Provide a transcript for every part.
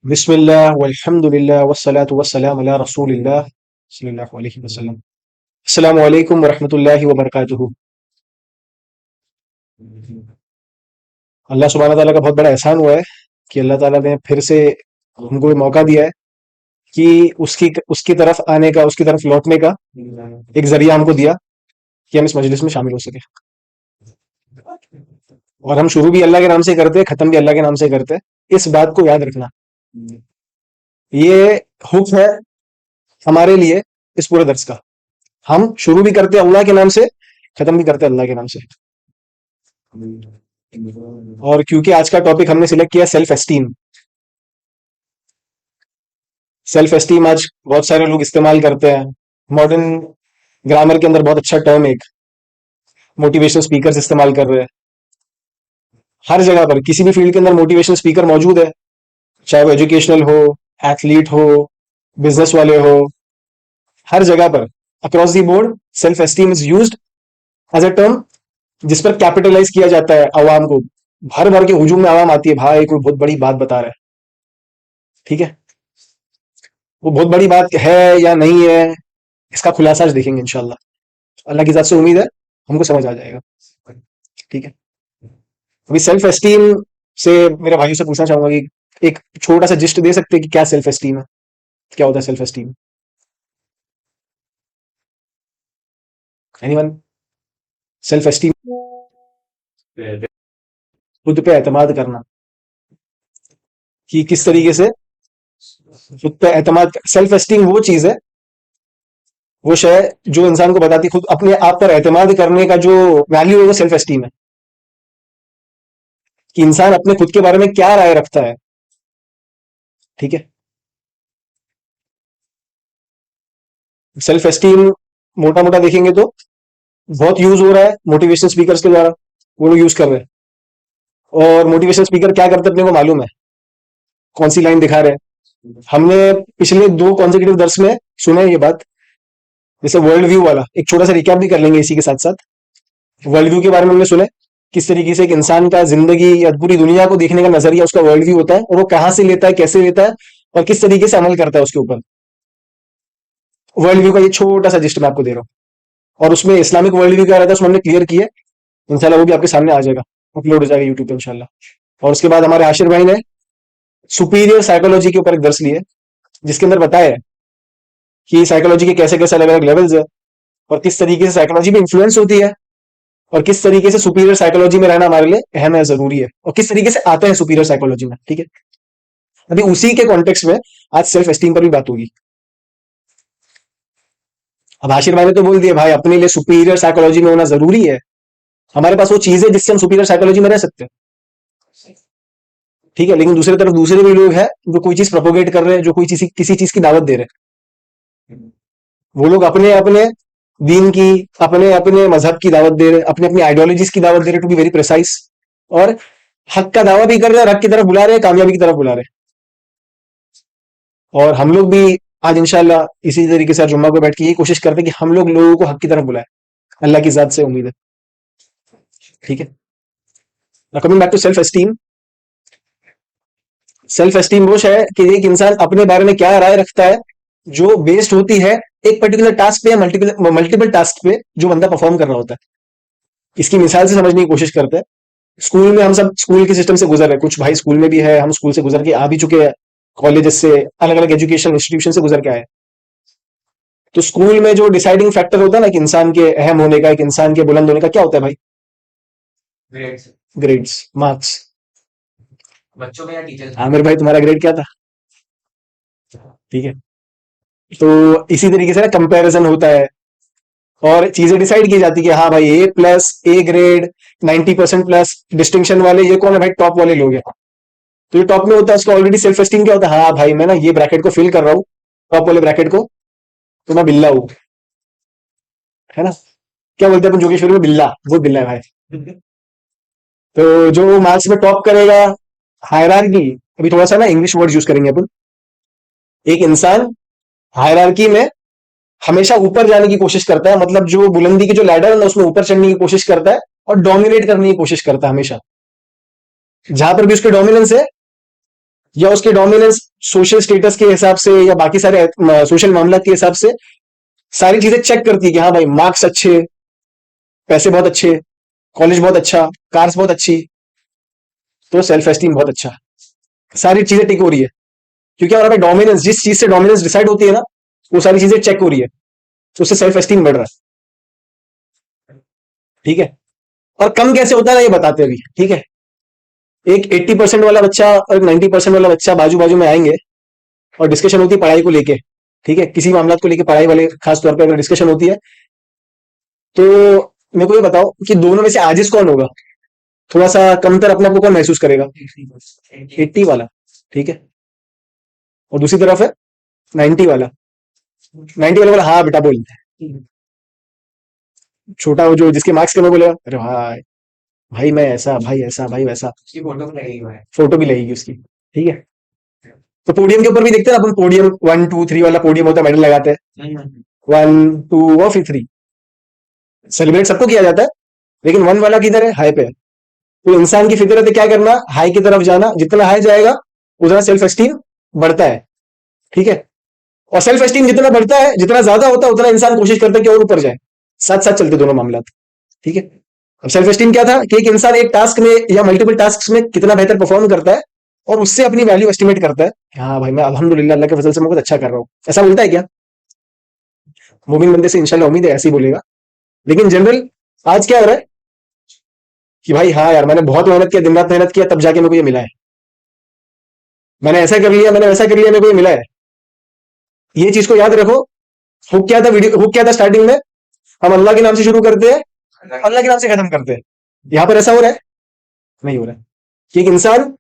बिस्मिल्लाह वल्हम्दुलिल्लाह वस्सलातु वस्सलाम अला रसूलिल्लाह सल्लल्लाहु अलैहि वसल्लम। अस्सलामु अलैकुम वरहमतुल्लाहि वबरकातुहू। अल्लाह सुब्हानहू व तआला का बहुत बड़ा एहसान हुआ है कि अल्लाह ताला ने फिर से हमको ये मौका दिया है कि उसकी उसकी तरफ आने का, उसकी तरफ लौटने का एक जरिया हमको दिया कि हम इस मजलिस में शामिल हो सके। और हम शुरू भी अल्लाह के नाम से करते हैं, खत्म भी अल्लाह के नाम से करते हैं। इस बात को याद रखना, ये हुक्म है हमारे लिए इस पूरे दर्स का। हम शुरू भी करते हैं अल्लाह के नाम से, खत्म भी करते हैं अल्लाह के नाम से। और क्योंकि आज का टॉपिक हमने सिलेक्ट किया सेल्फ एस्टीम। सेल्फ एस्टीम आज बहुत सारे लोग इस्तेमाल करते हैं। मॉडर्न ग्रामर के अंदर बहुत अच्छा टर्म, एक मोटिवेशनल स्पीकर्स इस्तेमाल कर रहे हैं। हर जगह पर किसी भी फील्ड के अंदर मोटिवेशनल स्पीकर मौजूद है, चाहे वो एजुकेशनल हो, एथलीट हो, बिजनेस वाले हो। हर जगह पर across the board self esteem is used as a term जिस पर कैपिटलाइज किया जाता है आवाम को। भर भर के हुजूम में आवाम आती है, भाई कोई बहुत बड़ी बात बता रहा है। ठीक है, वो बहुत बड़ी बात है या नहीं है, इसका खुलासा आज देखेंगे इंशाल्लाह। अल्लाह की जात से उम्मीद है हमको समझ आ जाएगा। ठीक है, अभी सेल्फ एस्टीम से मेरे भाइयों से पूछना चाहूंगा कि एक छोटा सा जिस्ट दे सकते हैं कि क्या सेल्फ एस्टीम है, क्या होता है self esteem? Anyone? Self esteem खुद पे एतमाद करना, कि किस तरीके से खुद पे एतमाद। सेल्फ एस्टीम वो चीज है, वो शय जो इंसान को बताती है खुद अपने आप पर एतमाद करने का जो वैल्यू है, वो सेल्फ एस्टीम है। कि इंसान अपने खुद के बारे में क्या राय रखता है। ठीक है, सेल्फ एस्टीम मोटा मोटा देखेंगे तो बहुत यूज हो रहा है मोटिवेशनल स्पीकर्स के द्वारा, वो लोग यूज कर रहे हैं। और मोटिवेशनल स्पीकर क्या करते हैं अपने को मालूम है, कौन सी लाइन दिखा रहे हैं। हमने पिछले दो कॉन्सेक्यूटिव दर्स में सुना है ये बात। जैसे वर्ल्ड व्यू वाला एक छोटा सा रिकैप भी कर लेंगे इसी के साथ साथ। वर्ल्ड व्यू के बारे में हमने सुना है, किस तरीके से एक इंसान का जिंदगी या पूरी दुनिया को देखने का नजरिया, उसका वर्ल्ड व्यू होता है, और वो कहाँ से लेता है, कैसे लेता है, और किस तरीके से अमल करता है उसके ऊपर। वर्ल्ड व्यू का ये छोटा सा जिस्ट मैं आपको दे रहा हूँ। और उसमें इस्लामिक वर्ल्ड व्यू क्या रहता है उसमें हमने क्लियर किया। इंशाल्लाह वो भी आपके सामने आ जाएगा, अपलोड हो जाएगा यूट्यूब पे इंशाल्लाह। और उसके बाद हमारे आशिर भाई ने सुपीरियर साइकोलॉजी के ऊपर एक दर्स लिया, जिसके अंदर बताया है कि साइकोलॉजी के कैसे कैसे अलग अलग लेवल्स है, और किस तरीके से साइकोलॉजी में इन्फ्लुएंस होती है, और किस तरीके से सुपीरियर साइकोलॉजी में रहना हमारे लिए अहम है, जरूरी है, और किस तरीके से आते हैं सुपीरियर साइकोलॉजी में। ठीक है, अभी उसी के कॉन्टेक्स्ट में आज सेल्फ एस्टीम पर भी बात होगी। अब आशिर भाई ने तो बोल दिया भाई अपने लिए सुपीरियर साइकोलॉजी में होना जरूरी है। हमारे पास वो चीज है जिससे हम सुपीरियर साइकोलॉजी में रह सकते हैं। ठीक है, लेकिन दूसरी तरफ दूसरे भी लोग हैं जो कोई चीज प्रोपोगेट कर रहे हैं, जो कोई चीज किसी चीज की दावत दे रहे हैं। वो लोग अपने अपने दीन की, अपने अपने मजहब की दावत दे रहे हैं, अपने अपनी आइडियोलॉजीज की दावत दे रहे हैं, टू बी वेरी प्रिसाइज। और हक का दावा भी कर रहे हैं, और हक की तरफ बुला रहे हैं, कामयाबी की तरफ बुला रहे हैं। और हम लोग भी आज इंशाल्लाह इसी तरीके से आज जुम्मा को बैठ के यही कोशिश करते हैं कि हम लोग लोगों को हक की तरफ बुलाए। अल्लाह की जात से उम्मीद है। ठीक है, coming back to self esteem. Self esteem वो है कि एक इंसान अपने बारे में क्या राय रखता है, जो बेस्ड होती है एक पर्टिकुलर टास्क पे या मल्टीपल मल्टीपल टास्क पे जो बंदा परफॉर्म कर रहा होता है। इसकी मिसाल से समझने की कोशिश करते हैं। स्कूल में हम सब स्कूल के सिस्टम से गुजर रहे हैं, कुछ भाई स्कूल में भी है, हम स्कूल से गुजर के आ भी चुके हैं, कॉलेजेस से, अलग अलग एजुकेशन इंस्टीट्यूशन से गुजर के आए। तो स्कूल में जो डिसाइडिंग फैक्टर होता है ना, कि इंसान के अहम होने का, एक इंसान के बुलंद होने का, क्या होता है भाई? ग्रेड्स। Grades, marks. बच्चों में या टीचर्स? आमिर भाई तुम्हारा ग्रेड क्या था? ठीक है, तो इसी तरीके से ना कंपैरिजन होता है, और चीजें डिसाइड की जाती है कि हाँ भाई A plus, A grade, 90% plus, distinction वाले, ये कौन है भाई? टॉप वाले लोग हैं। तो ये टॉप में होता है, उसका ऑलरेडी सेल्फ एस्टीम क्या होता है, हाँ भाई मैं ना ये ब्रैकेट को फिल कर रहा हूँ, टॉप वाले ब्रैकेट को, तो मैं बिल्ला हूँ। है ना, क्या बोलते हैं अपन जोगेश्वरी में? बिल्ला, वो बिल्ला है भाई। तो जो मार्क्स में टॉप करेगा, हायरार्की, अभी थोड़ा सा ना इंग्लिश वर्ड यूज करेंगे अपन। एक इंसान हायरार्की में हमेशा ऊपर जाने की कोशिश करता है, मतलब जो बुलंदी की जो लैडर है ना उसमें ऊपर चढ़ने की कोशिश करता है, और डोमिनेट करने की कोशिश करता है हमेशा। जहां पर भी उसके डोमिनेंस है या उसके डोमिनेंस सोशल स्टेटस के हिसाब से या बाकी सारे सोशल मामला के हिसाब से सारी चीजें चेक करती है कि हाँ भाई मार्क्स अच्छे, पैसे बहुत अच्छे, कॉलेज बहुत अच्छा, कार्स बहुत अच्छी, तो सेल्फ एस्टीम बहुत अच्छा, सारी चीजें टिक हो रही है। क्योंकि हमारा डोमिनेंस, जिस चीज से डोमिनेंस डिसाइड होती है ना, वो सारी चीजें चेक हो रही है, तो उससे सेल्फ एस्टीम बढ़ रहा है। ठीक है। और कम कैसे होता है ना, ये बताते हैं अभी। ठीक है। एक 80% वाला बच्चा और 90% वाला बच्चा बाजू बाजू में आएंगे और डिस्कशन होती है पढ़ाई को लेके। ठीक है। किसी मामला को लेके पढ़ाई वाले खास तौर पर अगर डिस्कशन होती है, तो मेरे को ये बताओ कि दोनों में से आजिज कौन होगा, थोड़ा सा कमतर अपने आप को कौन महसूस करेगा? 80 वाला। ठीक है। और दूसरी तरफ है 90 वाला। 90 वाला बोला हाँ बेटा बोल, छोटा वो जो जिसके मार्क्स कम है बोलेगा अरे भाई, भाई मैं ऐसा, भाई ऐसा, भाई वैसा, फोटो भी लगेगी उसकी। ठीक है। तो पोडियम के ऊपर भी देखते हैं ना अपन, पोडियम 1 2 3 वाला पोडियम होता है, मेडल लगाते हैं, 1 2 और फिर 3, सेलिब्रेट सबको किया जाता है। लेकिन 1 वाला किधर है? हाई पे है। तो इंसान की फितरत है क्या करना, हाई की तरफ जाना। जितना हाई जाएगा उतना सेल्फ एस्टीम बढ़ता है। ठीक है। और सेल्फ एस्टीम जितना बढ़ता है, जितना ज्यादा होता है, उतना इंसान कोशिश करता है कि और ऊपर जाए। साथ साथ चलते दोनों मामला। ठीक है। अब सेल्फ एस्टीम क्या था कि एक इंसान एक टास्क में या मल्टीपल टास्क में कितना बेहतर परफॉर्म करता है, और उससे अपनी वैल्यू एस्टिमेट करता है कि हाँ भाई मैं अल्हम्दुलिल्लाह अल्लाह के फजल से मैं कुछ अच्छा कर रहा हूँ। ऐसा बोलता है क्या? मोमिन बंदे से इंशाल्लाह उम्मीद है ऐसे ही बोलेगा। लेकिन जनरल आज क्या हो रहा है कि भाई हाँ यार मैंने बहुत मेहनत किया, दिन रात मेहनत किया, तब जाके मेरे को ये मिला है। मैंने ऐसा कर लिया, मैंने वैसा कर लिया, मेरे को ये मिला है। ये चीज को याद रखो। हुक क्या था, वीडियो हुक क्या था स्टार्टिंग में? हम अल्लाह के नाम से शुरू करते हैं, अल्लाह के नाम से खत्म करते हैं। यहां पर ऐसा हो रहा है? नहीं हो रहा है। कि एक इंसान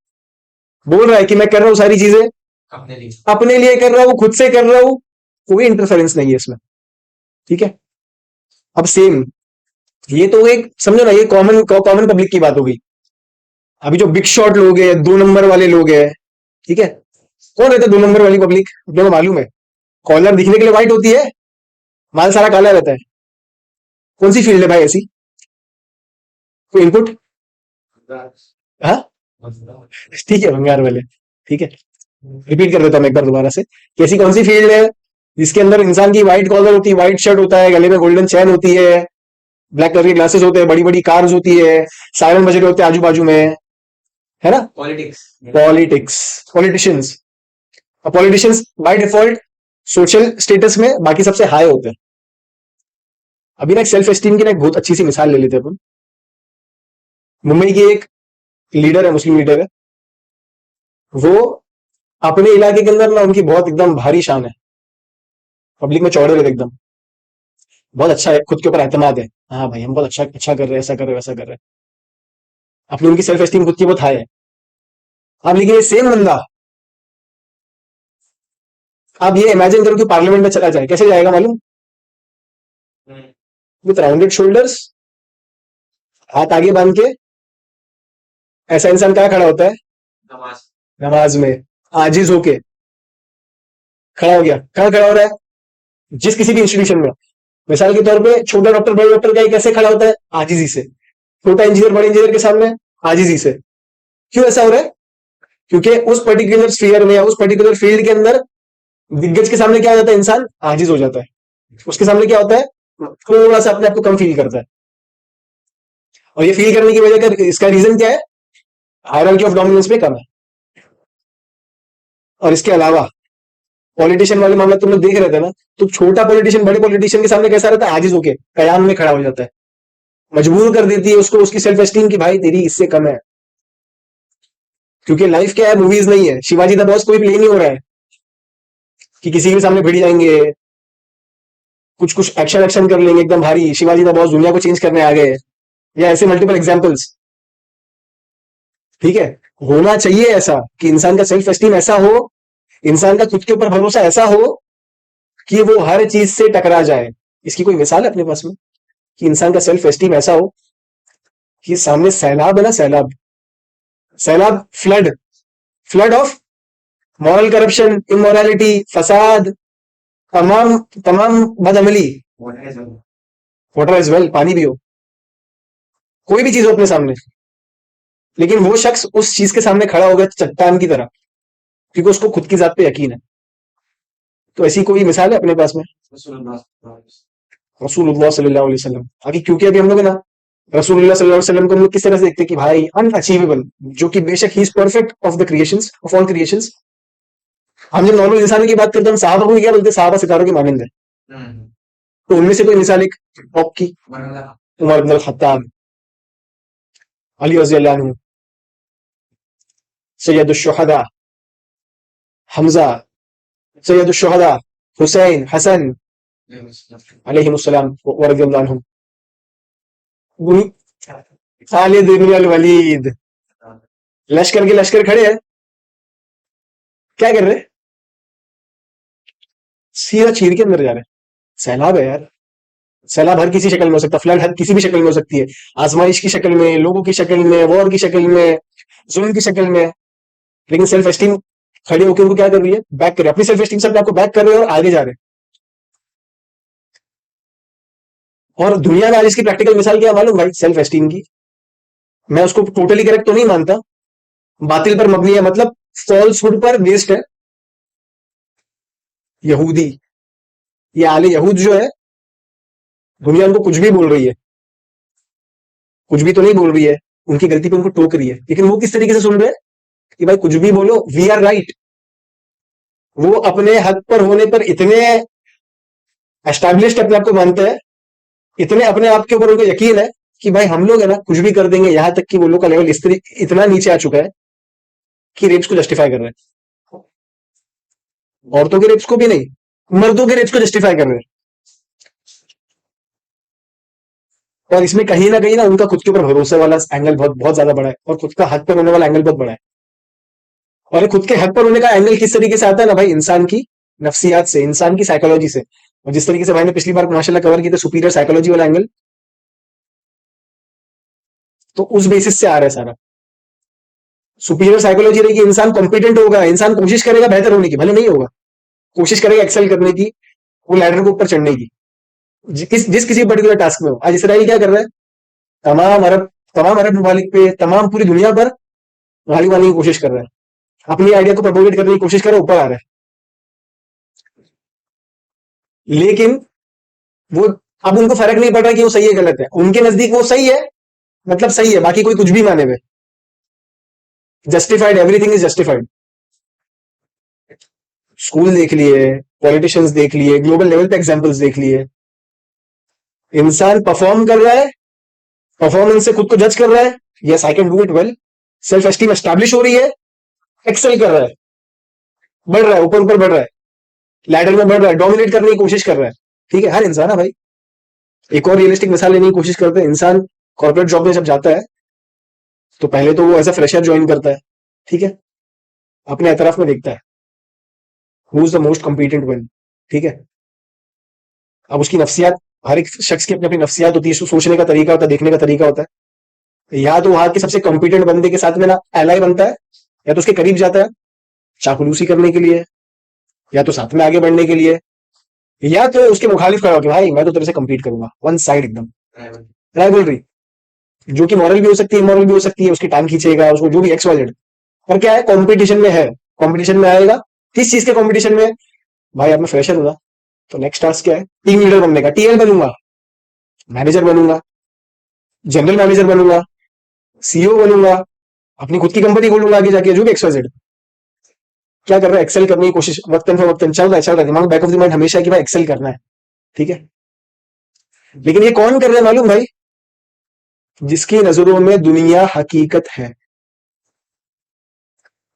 बोल रहा है कि मैं कर रहा हूं सारी चीजें अपने लिए कर रहा हूं, खुद से कर रहा हूं, कोई इंटरफेरेंस नहीं है इसमें। ठीक है। अब सेम, ये तो एक समझो ना, ये कॉमन कॉमन पब्लिक की बात हो गई। अभी जो बिग शॉट लोग हैं, 2 नंबर वाले लोग हैं, ठीक है, कौन रहता है 2 नंबर वाली पब्लिक? जो मालूम है, कॉलर दिखने के लिए व्हाइट होती है, माल सारा काला रहता है। कौन सी फील्ड है भाई ऐसी? कोई इनपुट? हाँ, ठीक है, भंगार वाले। ठीक है। रिपीट कर देता हूं मैं एक बार दोबारा से कि ऐसी कौन सी फील्ड है जिसके अंदर इंसान की व्हाइट कॉलर होती है, व्हाइट शर्ट होता है, गले में गोल्डन चैन होती है, ब्लैक कलर के ग्लासेस होते हैं, बड़ी बड़ी कार्स होती है, सायरन बज रहे होते हैं आजू बाजू में, है ना? Politics, politicians. और politicians by default social status में बाकी सबसे हाई होते हैं। अभी ना एक सेल्फ एस्टीम की ना एक बहुत अच्छी सी मिसाल ले लेते हैं अपन। मुंबई की एक लीडर है, मुस्लिम लीडर है। वो अपने इलाके के अंदर ना उनकी बहुत एकदम भारी शान है, पब्लिक में चौड़े रहते एकदम, बहुत अच्छा है, खुद के ऊपर एतमाद है, हाँ भाई हम बहुत अच्छा अच्छा कर रहे हैं, ऐसा कर रहे हैं, वैसा कर रहे हैं। अपनी उनकी सेल्फ एस्टीम खुद की बहुत हाई है। अब लेकिन ये सेम बंदा, आप ये इमेजिन करो कि पार्लियामेंट में चला जाए, कैसे जाएगा मालूम? विथ राउंडेड शोल्डर्स, हाथ आगे बांध के। ऐसा इंसान कहाँ खड़ा होता है? नमाज में, आजिज होके खड़ा हो गया। कहाँ खड़ा हो रहा है? जिस किसी भी इंस्टीट्यूशन में। मिसाल के तौर पे छोटा डॉक्टर बड़े डॉक्टर का कैसे खड़ा होता है? आजिजी से। छोटा इंजीनियर बड़े इंजीनियर के सामने आजिजी से। क्यों ऐसा हो रहा है? क्योंकि उस पर्टिकुलर स्फीयर में या उस पर्टिकुलर फील्ड के अंदर दिग्गज के सामने क्या हो जाता है? इंसान आजिज हो जाता है। उसके सामने क्या होता है? थोड़ा सा अपने आप को कम फील करता है। और ये फील करने की वजह का इसका रीजन क्या है? हायरार्की ऑफ डोमिनेंस में कम है। और इसके अलावा पॉलिटिशियन वाले मामला तुम लोग देख रहे थे ना, तो छोटा पॉलिटिशियन बड़े पॉलिटिशियन के सामने कैसा रहता है? आजिज होके कयाम में खड़ा हो जाता है। मजबूर कर देती है उसको उसकी सेल्फ एस्टीम की, भाई तेरी इससे कम है। क्योंकि लाइफ क्या है, मूवीज नहीं है। शिवाजी द बॉस कोई प्ले नहीं हो रहा है कि किसी के सामने भिड़ जाएंगे, कुछ कुछ एक्शन एक्शन कर लेंगे एकदम भारी, शिवाजी द बॉस दुनिया को चेंज करने आ गए, या ऐसे मल्टीपल एग्जाम्पल्स। ठीक है। होना चाहिए ऐसा कि इंसान का सेल्फ एस्टीम ऐसा हो, इंसान का खुद के ऊपर भरोसा ऐसा हो कि वो हर चीज से टकरा जाए। इसकी कोई मिसाल है अपने पास में कि इंसान का सेल्फ एस्टीम ऐसा हो कि सामने सैलाब है ना, सैलाब, सैलाब, flood, flood of moral corruption, immorality, फसाद, तमाम तमाम बदअमली, वाटर एज वेल, पानी भी हो, कोई भी चीज हो अपने सामने, लेकिन वो शख्स उस चीज के सामने खड़ा हो गया चट्टान की तरह, क्योंकि उसको खुद की जात पे यकीन है। तो ऐसी कोई मिसाल है अपने पास में? रसूलुल्लाह सल्लल्लाहु अलैहि वसल्लम। आगे क्योंकि अभी हम लोग है ना, रसूलुल्लाह सल्लल्लाहु अलैहि वसल्लम को हम लोग किस तरह से देखते हैं कि भाई अनअचीवेबल, जो कि बेशक he is perfect of the creations, of all creations. हम जब नॉर्मल इंसानों की बात करते हैं, हम सहाबा को क्या बोलते हैं? सहाबा सितारों के मानंद है। तो उनमें से कोई मिसाल एक टॉप की, उमर इब्न अल खत्ताब, अली रज़ी अल्लाह अन्हु, सैयदुश शुहदा, हमजा, सैयदुश शुहदा, हुसैन, हसन अलैहिमुस्सलाम व रज़ियल्लाहु अन्हुम, खालिद इब्न अल वलीद। लश्कर के लश्कर खड़े हैं, क्या कर रहे हैं? सीधा चीर के अंदर जा रहे हैं। सैलाब है यार। सैलाब हर किसी शक्ल में हो सकता है, फ्लड हर किसी भी शक्ल में हो सकती है। आजमाइश की शक्ल में, लोगों की शक्ल में, वॉर की शक्ल में, जुल्म की शक्ल में। लेकिन सेल्फ एस्टीम खड़ी होकर उनको क्या कर रही है? बैक कर रही है। अपनी सेल्फ एस्टीम से अपने आपको बैक कर रहे हैं और आगे जा रहे हैं। और दुनिया में आज इसकी प्रैक्टिकल मिसाल क्या है मालूम भाई? सेल्फ एस्टीम की। मैं उसको टोटली करेक्ट तो नहीं मानता, बातिल पर मबनी है, मतलब फॉल्सहुड पर बेस्ड है। यहूदी, ये आले यहूद जो है, दुनिया उनको कुछ भी बोल रही है, कुछ भी तो नहीं बोल रही है, उनकी गलती पे उनको टोक रही है, लेकिन वो किस तरीके से सुन रहे हैं कि भाई कुछ भी बोलो, वी आर राइट। वो अपने हक पर होने पर इतने एस्टैब्लिश्ड अपने आप को मानते हैं, इतने अपने आप के ऊपर उनको यकीन है कि भाई हम लोग है ना कुछ भी कर देंगे। यहां तक कि वो लोग का लेवल इतना नीचे आ चुका है कि रेप्स को जस्टिफाई कर रहे हैं। औरतों के रेप्स को भी नहीं, मर्दों के रेप्स को जस्टिफाई कर रहे हैं। और इसमें कहीं ना उनका खुद के ऊपर भरोसे वाला एंगल बहुत बहुत ज्यादा बड़ा है, और खुद का हक पर होने वाला एंगल बहुत बड़ा है। और ये खुद के हक पर होने का एंगल किस तरीके से आता है ना भाई? इंसान की नफ्सियात से, इंसान की साइकोलॉजी से। और जिस तरीके से भाई ने पिछली बार माशाल्लाह कवर की थी सुपीरियर साइकोलॉजी वाला एंगल, तो उस बेसिस से आ रहा है सारा। सुपीरियर साइकोलॉजी रहेगी, इंसान कॉम्पिटेंट होगा, इंसान कोशिश करेगा बेहतर होने की, भले नहीं होगा, कोशिश करेगा एक्सेल करने की, वो लैडर को ऊपर चढ़ने की, जिस किसी पर्टिकुलर टास्क में हो। आज इसराइल क्या कर रहा है? तमाम अरब तमाम अरब ममालिक पे, तमाम पूरी दुनिया पर गाली मारने की कोशिश कर रहा है, अपनी आइडिया को प्रोपोगेट करने की कोशिश कर रहा है, ऊपर आ रहा है। लेकिन वो, अब उनको फर्क नहीं पड़ रहा कि वो सही है गलत है, उनके नजदीक वो सही है, मतलब सही है, बाकी कोई कुछ भी माने हुए, justified, everything is justified. School देख लिए, पॉलिटिशियंस देख लिए, ग्लोबल लेवल पे एग्जांपल्स देख लिए। इंसान परफॉर्म कर रहा है, परफॉर्मेंस से खुद को जज कर रहा है, yes I can do it well, self esteem establish हो रही है, एक्सेल कर रहा है, बढ़ रहा है, ऊपर ऊपर बढ़ रहा है, लैडर में बढ़ रहा है, डोमिनेट करने की कोशिश कर रहा है। ठीक है, हर इंसान है भाई। एक और रियलिस्टिक मिसाल लेने की कोशिश करते हैं। इंसान कॉर्पोरेट जॉब में जब जाता है, तो पहले तो वो एज अ फ्रेशर ज्वाइन करता है, ठीक है, अपने एतराफ में देखता है who is the most competent one, ठीक है। अब उसकी नफ्सियात, हर एक शख्स की अपनी अपनी नफ्सियात होती है, सोचने का तरीका होता है, देखने का तरीका होता है। या तो वहां के सबसे कॉम्पिटेंट बंदे के साथ में ना एलाई बनता है, या तो उसके करीब जाता है चापलूसी करने के लिए, या तो साथ में आगे बढ़ने के लिए, या तो उसके मुखालिफ खड़ा होकर भाई मैं तो तेरे से कम्पीट करूंगा, वन साइड एकदम राइवलरी, जो कि मॉरल भी हो सकती है, इमोरल भी हो सकती है, उसकी टांग खींचेगा, उसको जो भी एक्स वाई जेड। पर क्या है, कंपटीशन में है, कंपटीशन में आएगा। किस चीज के कंपटीशन में? भाई अब मैं फ्रेशर हूँ, तो नेक्स्ट टास्क क्या है? टीम लीडर बनने का, टीएल बनूंगा, मैनेजर बनूंगा, जनरल मैनेजर बनूंगा, सीईओ बनूंगा, अपनी खुद की कंपनी खोलूंगा आगे जाके, जो भी एक्स वाई जेड। क्या कर रहा है? एक्सेल करने की कोशिश, वक्तन फवक्तन चल रहा है दिमाग, बैक ऑफ द माइंड हमेशा कि भाई एक्सेल करना है, ठीक है। लेकिन ये कौन कर रहा है मालूम भाई? जिसकी नजरों में दुनिया हकीकत है।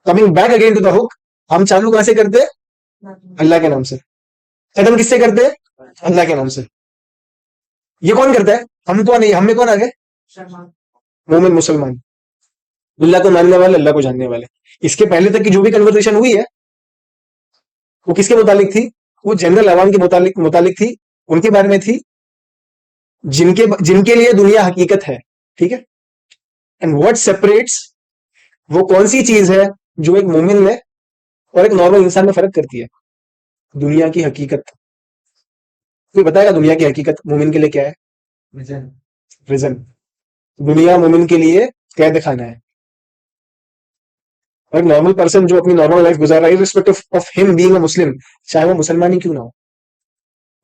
Coming back again to the hook, हम चालू कहां से करते हैं? अल्लाह के नाम से। खत्म किससे करते हैं? अल्लाह के नाम से। ये कौन करता है? हम कौन है? हम में कौन आ गए? मोमिन मुसलमान, अल्लाह को मानने वाले, अल्लाह को जानने वाले। इसके पहले तक की जो भी कन्वर्सेशन हुई है, वो किसके मुतालिक थी? वो जनरल अवाम के मुतालिक मुतालिक थी, उनके बारे में थी, जिनके जिनके लिए दुनिया हकीकत है, ठीक है। एंड व्हाट सेपरेट्स, वो कौन सी चीज है जो एक मोमिन में और एक नॉर्मल इंसान में फर्क करती है? दुनिया की हकीकत। कोई बताएगा दुनिया की हकीकत मोमिन के लिए क्या है? प्रिजन। दुनिया मोमिन के लिए कैद खाना है। और नॉर्मल पर्सन जो अपनी नॉर्मल लाइफ गुजार रहा है respect of him being a Muslim, चाहे वो मुसलमान ही क्यों ना हो,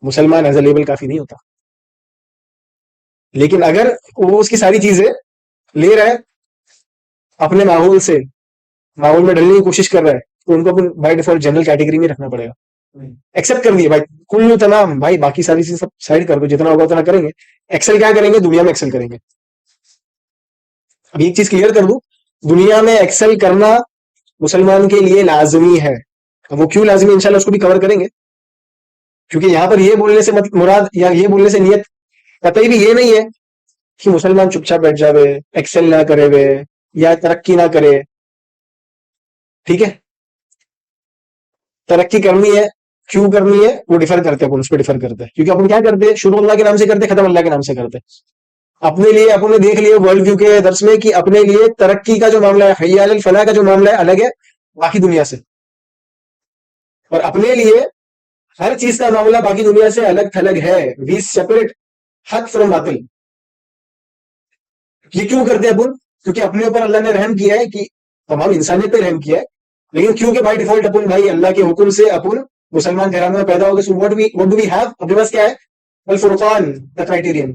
मुसलमान एज अ लेबल काफी नहीं होता। लेकिन अगर वो उसकी सारी चीजें ले रहा है अपने माहौल से, माहौल में ढलने की कोशिश कर रहा है, तो उनको अपन बाय डिफॉल्ट जनरल कैटेगरी में रखना पड़ेगा। एक्सेप्ट कर दिए भाई, कुल्लू तमाम भाई, बाकी सारी चीजें सब साइड कर दो, जितना होगा उतना करेंगे। एक्सेल क्या करेंगे, दुनिया में एक्सेल करेंगे। अब एक चीज क्लियर कर दूं, दुनिया में एक्सेल करना मुसलमान के लिए लाजमी है। अब वो क्यों लाजमी, इंशाल्लाह उसको भी कवर करेंगे। क्योंकि यहां पर ये बोलने से मुराद, या ये बोलने से नियत कतई भी ये नहीं है कि मुसलमान चुपचाप बैठ जावे, एक्सेल ना करे वे, या तरक्की ना करे। ठीक है, तरक्की करनी है, क्यों करनी है वो डिफर करते हैं, अपन उस पर डिफर करते हैं। क्योंकि अपन क्या करते हैं, शुरू अल्लाह के नाम से करते हैं, खत्म अल्लाह के नाम से करते हैं। अपने लिए अपन ने देख लिया वर्ल्ड व्यू के दर्स में कि अपने लिए तरक्की का जो मामला है, हय्या अलल फलाह का जो मामला है, अलग है बाकी दुनिया से। और अपने लिए हर चीज का मामला बाकी दुनिया से अलग थलग है। वी सेपरेट हक फ्रॉम बातिल। ये क्यों करते हैं अपन, क्योंकि अपने ऊपर अल्लाह ने रहम किया है, कि तमाम इंसानियत पे रहम किया है। लेकिन क्योंकि बाई डिफॉल्ट अपन भाई अल्लाह के हुक्म से अपन मुसलमान घराने में पैदा हो गए, so what do we have, अपने पास क्या है, Al Furqan, the criterion.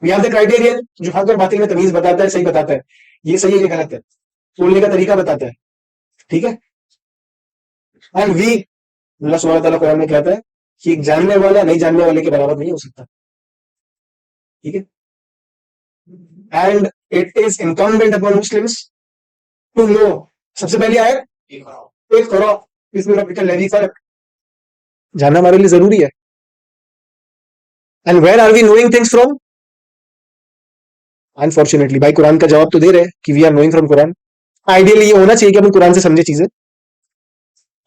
We have the criterion जो हक और बातिल में तमीज बताता है, सही बताता है, ये सही है ये गलत है, बोलने का तरीका बताता है। ठीक है, एंड वी, अल्लाह सुब्हानहू व तआला कुरान में कहता है कि एक जानने वाला नहीं जानने वाले के बराबर नहीं हो सकता। ठीक है, and it is incumbent upon Muslims to know. सबसे पहले आया एक करो, इसमें रब्बिकल लज़ी खलक, जानना हमारे लिए जरूरी है। And where are we knowing things from, unfortunately भाई कुरान का जवाब तो दे रहे हैं कि we are knowing from Quran. Ideally ये होना चाहिए कि अपन कुरान से समझे चीजें,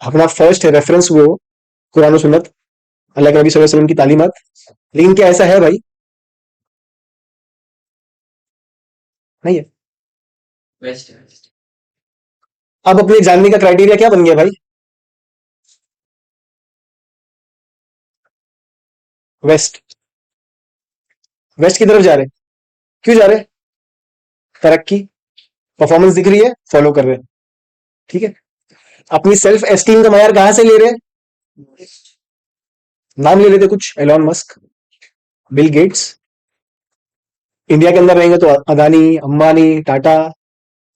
अपना फर्स्ट रेफरेंस वो कुरान और सुन्नत, अल्लाह के नबी सल्लल्लाहु अलैहि वसल्लम की तालीमात। लेकिन क्या ऐसा है भाई, नहीं है। अब अपने जानने का क्राइटेरिया क्या बन गया भाई, वेस्ट। वेस्ट की तरफ जा रहे हैं, क्यों जा रहे हैं, तरक्की, परफॉर्मेंस दिख रही है, फॉलो कर रहे हैं। ठीक है, अपनी सेल्फ एस्टीम का मैार कहां से ले रहे हैं, नाम ले लेते कुछ, Elon Musk, Bill Gates. India के अंदर रहेंगे तो अदानी, अंबानी, टाटा।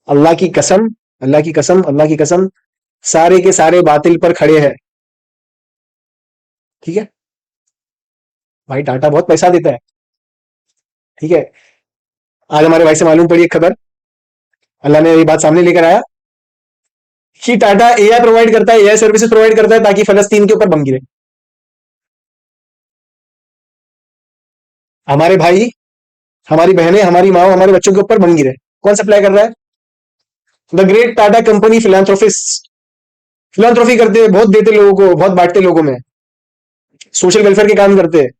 अल्लाह की कसम, अल्लाह की कसम, अल्लाह की कसम, सारे के सारे बातिल पर खड़े हैं। ठीक है, भाई टाटा बहुत पैसा देता है। ठीक है, आज हमारे भाई से मालूम पड़ी एक खबर, अल्लाह ने ये बात सामने लेकर आया कि टाटा एआई प्रोवाइड करता है, एआई सर्विसेज प्रोवाइड करता है ताकि फलस्तीन के ऊपर बम गिरे। हमारे भाई, हमारी बहनें, हमारी माँ, हमारे बच्चों के ऊपर बम गिरे, कौन सप्लाई कर रहा है, the great Tata company philanthropist. Philanthropy करते हैं, बहुत देते लोगों को, बहुत बांटते लोगों में, सोशल वेलफेयर के काम करते हैं।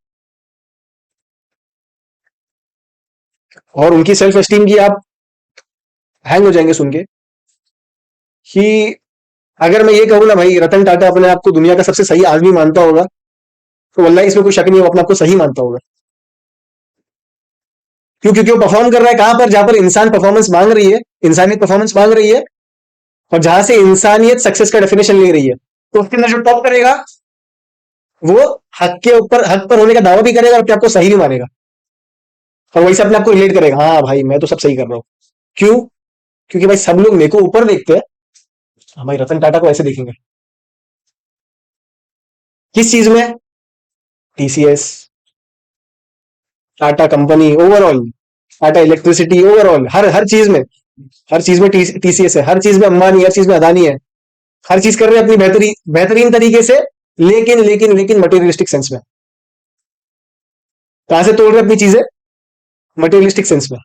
और उनकी सेल्फ एस्टीम की आप हैंग हो जाएंगे सुन के, कि अगर मैं ये कहूँ ना भाई, रतन टाटा अपने आप को दुनिया का सबसे सही आदमी मानता होगा, तो वल्लाह इसमें कोई शक नहीं, वो अपने आप को सही मानता होगा। क्यों, क्योंकि वो परफॉर्म कर रहा है कहां पर, जहां पर इंसान परफॉर्मेंस मांग रही है, इंसानियत परफॉर्मेंस मांग रही है, और जहां से इंसानियत सक्सेस का डेफिनेशन ले रही है, तो उसके अंदर जो टॉप करेगा वो हक के ऊपर, हक पर होने का दावा भी करेगा और अपने आप को सही भी मानेगा, और वही से अपने आप को रिलेट करेगा, हाँ भाई मैं तो सब सही कर रहा हूं। क्यों, क्योंकि भाई सब लोग मेरे को ऊपर देखते हैं, हमारे रतन टाटा को ऐसे देखेंगे, किस चीज में, TCS, Tata company overall, Tata electricity overall, हर हर चीज में, हर चीज में टीसीएस है, हर चीज में अंबानी, हर चीज में अदानी है। हर चीज कर रहे हैं अपनी बेहतरीन बेहतरीन तरीके से, लेकिन लेकिन लेकिन मटेरियलिस्टिक सेंस में। कहां से तोड़ रहे हैं अपनी चीजें, मटेरियलिस्टिक सेंस में।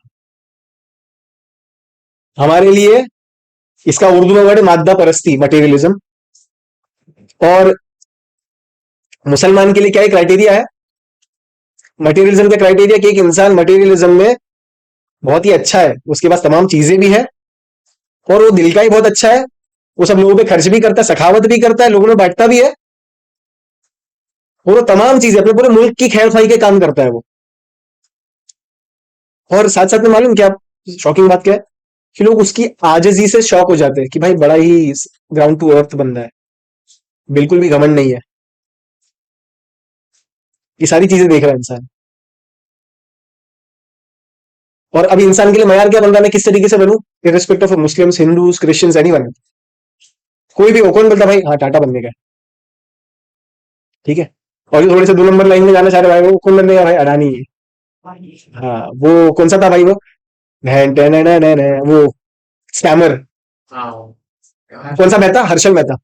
हमारे लिए इसका उर्दू में वर्ड मादा परस्ती, मटेरियलिज्म। और मुसलमान के लिए क्या क्राइटेरिया है, मटेरियलिज्म का क्राइटेरिया कि एक इंसान मटेरियलिज्म में बहुत ही अच्छा है, उसके पास तमाम चीजें भी है, और वो दिल का ही बहुत अच्छा है, वो सब लोगों पे खर्च भी करता है, सखावत भी करता है, लोगों में बांटता भी है, और वो तमाम चीजें अपने पूरे मुल्क की खैर खाई के काम करता है वो। और साथ साथ में मालूम क्या, शॉकिंग बात क्या है, कि लोग उसकी आजिजी से शॉक हो जाते हैं कि भाई बड़ा ही ग्राउंड टू अर्थ बंदा है, बिल्कुल भी घमंड नहीं है। ये सारी चीजें देख रहा है इंसान। और अभी इंसान के लिए मयार क्या बन रहा है, मैं किस तरीके से बनूं, irrespective of Muslims, Hindus, Christians, anyone, कोई भी हो, कौन बोलता भाई हाँ टाटा बनने का है, ठीक है। और जो थोड़े से 2 नंबर लाइन में जाना चाह रहे भाई, वो कौन बनने का, भाई अडानी है। हाँ, वो कौन सा था भाई वो, वो स्कैमर, कौन सा मेहता, हर्षल मेहता।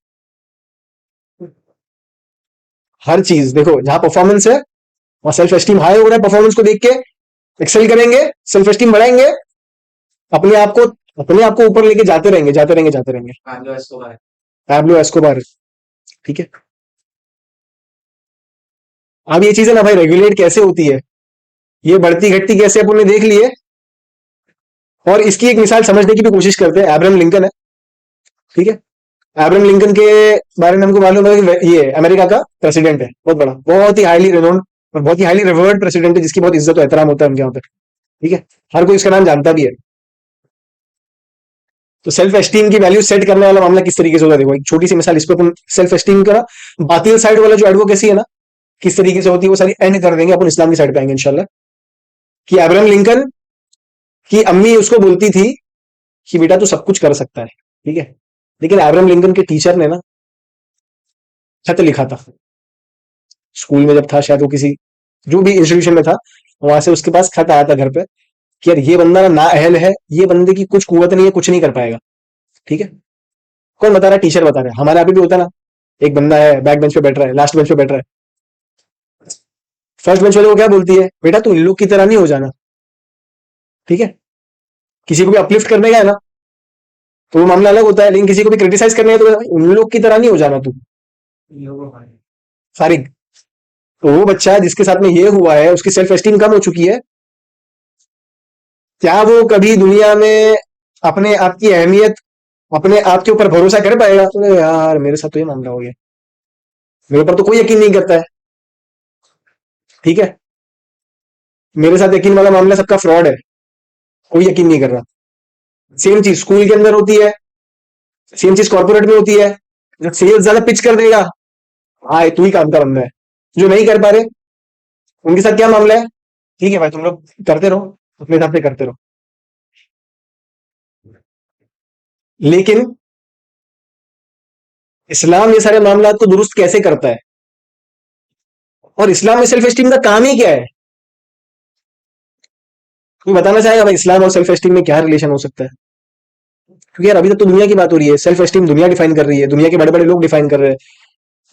हर चीज देखो, जहां परफॉर्मेंस है वहां सेल्फ एस्टीम हाई हो रहा है, परफॉर्मेंस को देख के एक्सेल करेंगे, सेल्फ एस्टीम बढ़ाएंगे, अपने आप को अपने आप को ऊपर लेके जाते रहेंगे, जाते रहेंगे, जाते रहेंगे। पैब्लो एस्कोबार, ठीक है। अब ये चीजें ना भाई रेगुलेट कैसे होती है, ये बढ़ती घटती कैसे अपन ने देख ली है। और इसकी एक मिसाल समझने की भी कोशिश करते हैं, अब्राहम लिंकन है, ठीक है। अब्राहम लिंकन के बारे में हमको मालूम है कि ये अमेरिका का प्रेसिडेंट है, बहुत बड़ा, बहुत ही हाईली रिनोन्ड और बहुत ही हाईली रिवर्ड प्रेसिडेंट है, जिसकी बहुत इज्जत और एहतराम होता है उनके यहाँ पे, ठीक है। हर कोई उसका नाम जानता भी है। तो सेल्फ एस्टीम की वैल्यू सेट करने वाला मामला किस तरीके से होता है, देखो एक छोटी सी मिसाल, इस पर अपन सेल्फ एस्टीम का बातिल साइड वाला जो एडवोकेसी है ना, किस तरीके से होती है वो सारी एंड कर देंगे, अपन इस्लाम की साइड पे आएंगे इंशाल्लाह। कि अब्राहम लिंकन की अम्मी उसको बोलती थी कि बेटा तू सब कुछ कर सकता है, ठीक है। लेकिन अब्राहम लिंकन के टीचर ने ना खत लिखा था, स्कूल में जब था शायद, वो किसी जो भी इंस्टीट्यूशन में था, वहां से उसके पास खत आया था घर पे कि यार ये बंदा ना अहल है, ये बंदे की कुछ कुवत नहीं है, कुछ नहीं कर पाएगा, ठीक है। कौन बता रहा है, टीचर बता रहे हैं, हमारे अभी भी होता है ना, एक बंदा है बैक बेंच पे बैठ रहा है, लास्ट बेंच पे बैठ रहा है, फर्स्ट बेंच वाले को क्या बोलती है, बेटा तू इन लोग की तरह नहीं हो जाना, ठीक है। किसी को भी अपलिफ्ट करने का है ना तो वो मामला अलग होता है, लेकिन किसी को भी क्रिटिसाइज करने का तो उन लोग की तरह नहीं हो जाना तू, फारिग। तो वो बच्चा जिसके साथ में ये हुआ है, उसकी सेल्फ एस्टीम कम हो चुकी है, क्या वो कभी दुनिया में अपने आप की अहमियत, अपने आप के ऊपर भरोसा कर पाएगा, तो यार मेरे साथ तो ये मामला हो गया, मेरे ऊपर तो कोई यकीन नहीं करता है, ठीक है। मेरे साथ यकीन वाला मामला सबका फ्रॉड है, कोई यकीन नहीं कर रहा। सेम चीज स्कूल के अंदर होती है, सेम चीज कॉर्पोरेट में होती है। जब सेल्स ज्यादा पिच कर देगा, हाँ तू ही काम का बंदा है, जो नहीं कर पा रहे उनके साथ क्या मामला है, ठीक है भाई तुम लोग करते रहो, अपने हिसाब से करते रहो। लेकिन इस्लाम ये सारे मामला को दुरुस्त कैसे करता है, और इस्लाम में सेल्फ एस्टीम का काम ही क्या है, कोई बताना चाहेगा भाई इस्लाम और सेल्फ एस्टीम में क्या रिलेशन हो सकता है। क्योंकि यार अभी तक तो दुनिया की बात हो रही है, सेल्फ एस्टीम दुनिया डिफाइन कर रही है, दुनिया के बड़े बड़े लोग डिफाइन कर रहे हैं।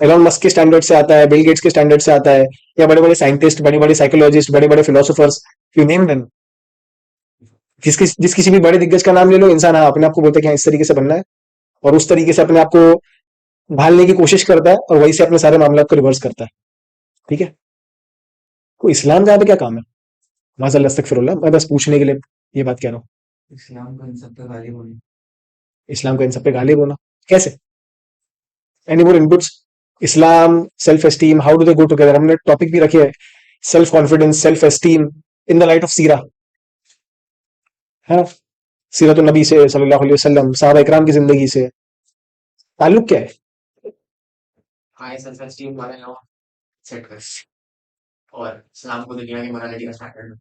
एलॉन मस्क के स्टैंडर्ड से आता है, बिल गेट्स के स्टैंडर्ड से आता है, या बड़े बड़े साइंटिस्ट, बड़े बड़े साइकोलॉजिस्ट, बड़े बड़े फिलोसोफर्स, यू नेम देम, जिस किसी भी बड़े दिग्गज का नाम ले लो, इंसान हाँ अपने आप को बोलता है कि हाँ इस तरीके से बनना है, और उस तरीके से अपने आप को ढालने की कोशिश करता है, और वही से अपने सारे मामला को रिवर्स करता है, ठीक है। तो इस्लाम का यहाँ पे क्या काम है, माज़ल्लाह अस्तगफिरुल्लाह, मैं बस पूछने के लिए ये बात कह रहा हूँ। इस्लाम का इन सब पे गालिब होना कैसे, any more inputs, Islam, self esteem, how do they go together, हमने टॉपिक भी रखे है, self confidence, self esteem in the light of सीरा, है ना, सीरत नबी से सल्लल्लाहु अलैहि वसल्लम, साहबा इकराम की जिंदगी से ताल्लुक क्या है।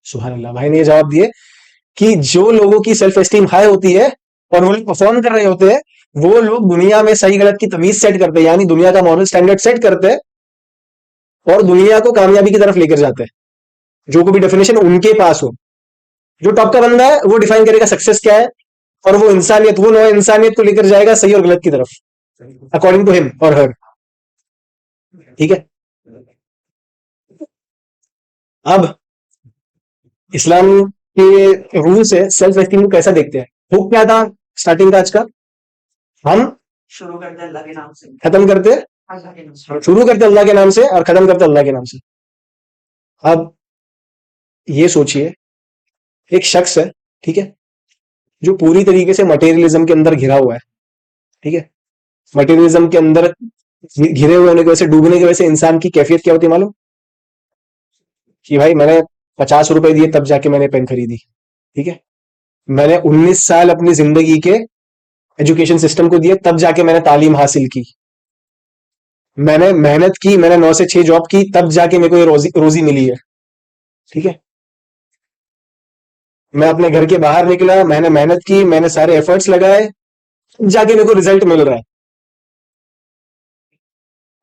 सुभान अल्लाह, भाई ने ये जवाब दिए कि जो लोगों की सेल्फ एस्टीम हाई होती है और वो लोग परफॉर्म कर रहे होते हैं, वो लोग दुनिया में सही गलत की तमीज सेट करते हैं, यानी दुनिया का मॉरल स्टैंडर्ड सेट करते हैं, और दुनिया को कामयाबी की तरफ लेकर जाते हैं, जो को भी डेफिनेशन उनके पास हो। जो टॉप का बंदा है वो डिफाइन करेगा सक्सेस क्या है, और वो इंसानियत, वो नौ इंसानियत को लेकर जाएगा सही और गलत की तरफ, अकॉर्डिंग टू हिम और हर, ठीक है। अब इस्लाम के रूल से सेल्फ एस्टीम को कैसा देखते हैं, हुक्म क्या था स्टार्टिंग का आज का, हम खत्म करते, शुरू करते अल्लाह के नाम से और खत्म करते अल्लाह के नाम से। अब ये सोचिए, एक शख्स है, ठीक है, जो पूरी तरीके से मटेरियलिज्म के अंदर घिरा हुआ है, ठीक है। मटेरियलिज्म के अंदर घिरे हुए होने की वजह से, डूबने की वजह से इंसान की कैफियत क्या होती है मालूम, कि भाई मैंने 50 रुपए दिए तब जाके मैंने पेन खरीदी, ठीक है। मैंने 19 साल अपनी जिंदगी के एजुकेशन सिस्टम को दिए, तब जाके मैंने तालीम हासिल की। मैंने मेहनत की, मैंने 9 से 6 जॉब की, तब जाके मेरे को ये रोजी रोजी मिली है। ठीक है। मैं अपने घर के बाहर निकला, मैंने मेहनत की, मैंने सारे एफर्ट्स लगाए, जाके मेरे को रिजल्ट मिल रहा है।